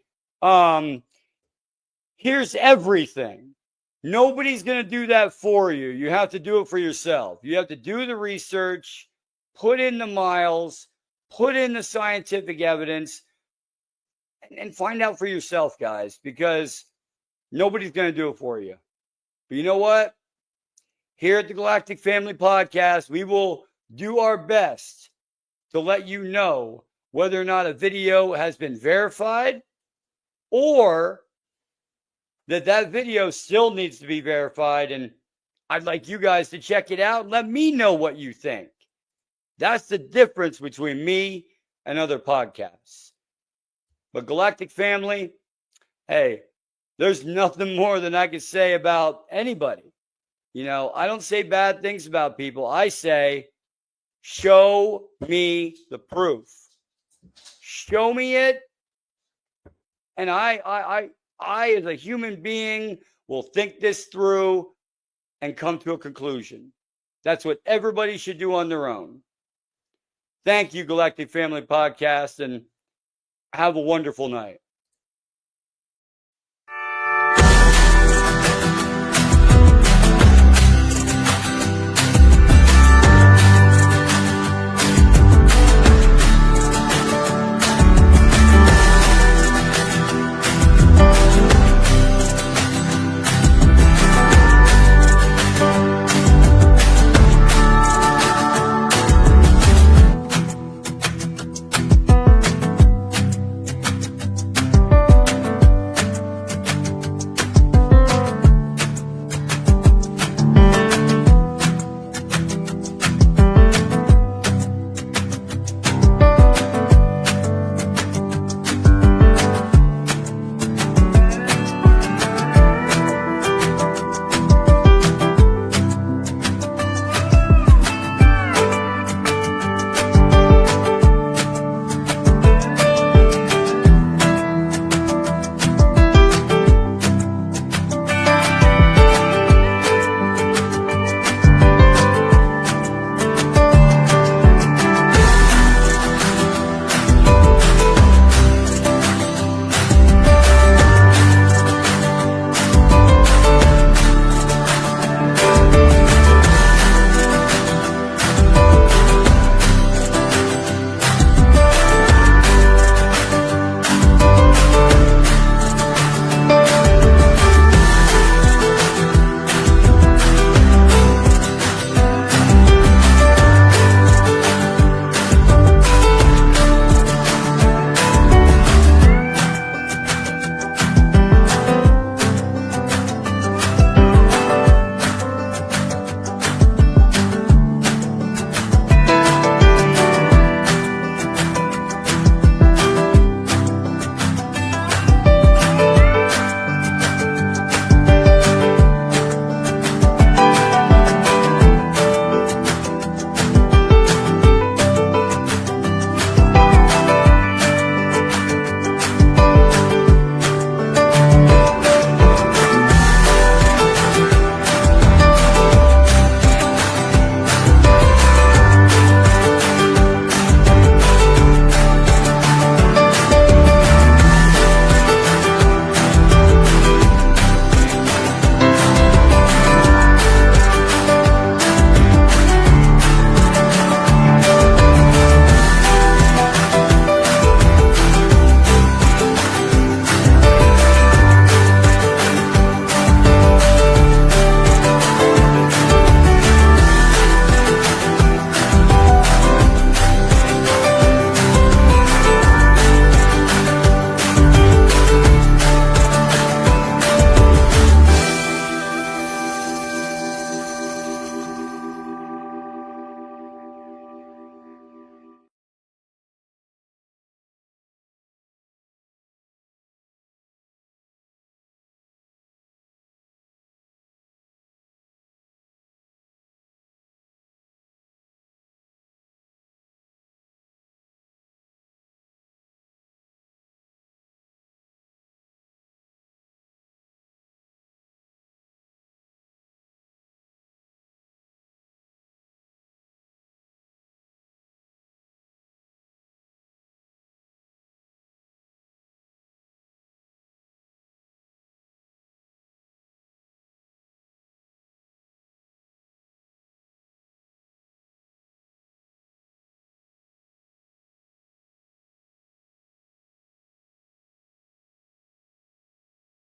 here's everything. Nobody's going to do that for you. You have to do it for yourself. You have to do the research, put in the miles, put in the scientific evidence, and find out for yourself, guys, because nobody's going to do it for you. But you know what? Here at the Galactic Family Podcast, we will do our best to let you know whether or not a video has been verified or that video still needs to be verified. And I'd like you guys to check it out and let me know what you think. That's the difference between me and other podcasts. But Galactic Family, hey, there's nothing more than I can say about anybody. I don't say bad things about people. I say, show me the proof. Show me it. And I, as a human being, will think this through and come to a conclusion. That's what everybody should do on their own. Thank you, Galactic Family Podcast, and have a wonderful night.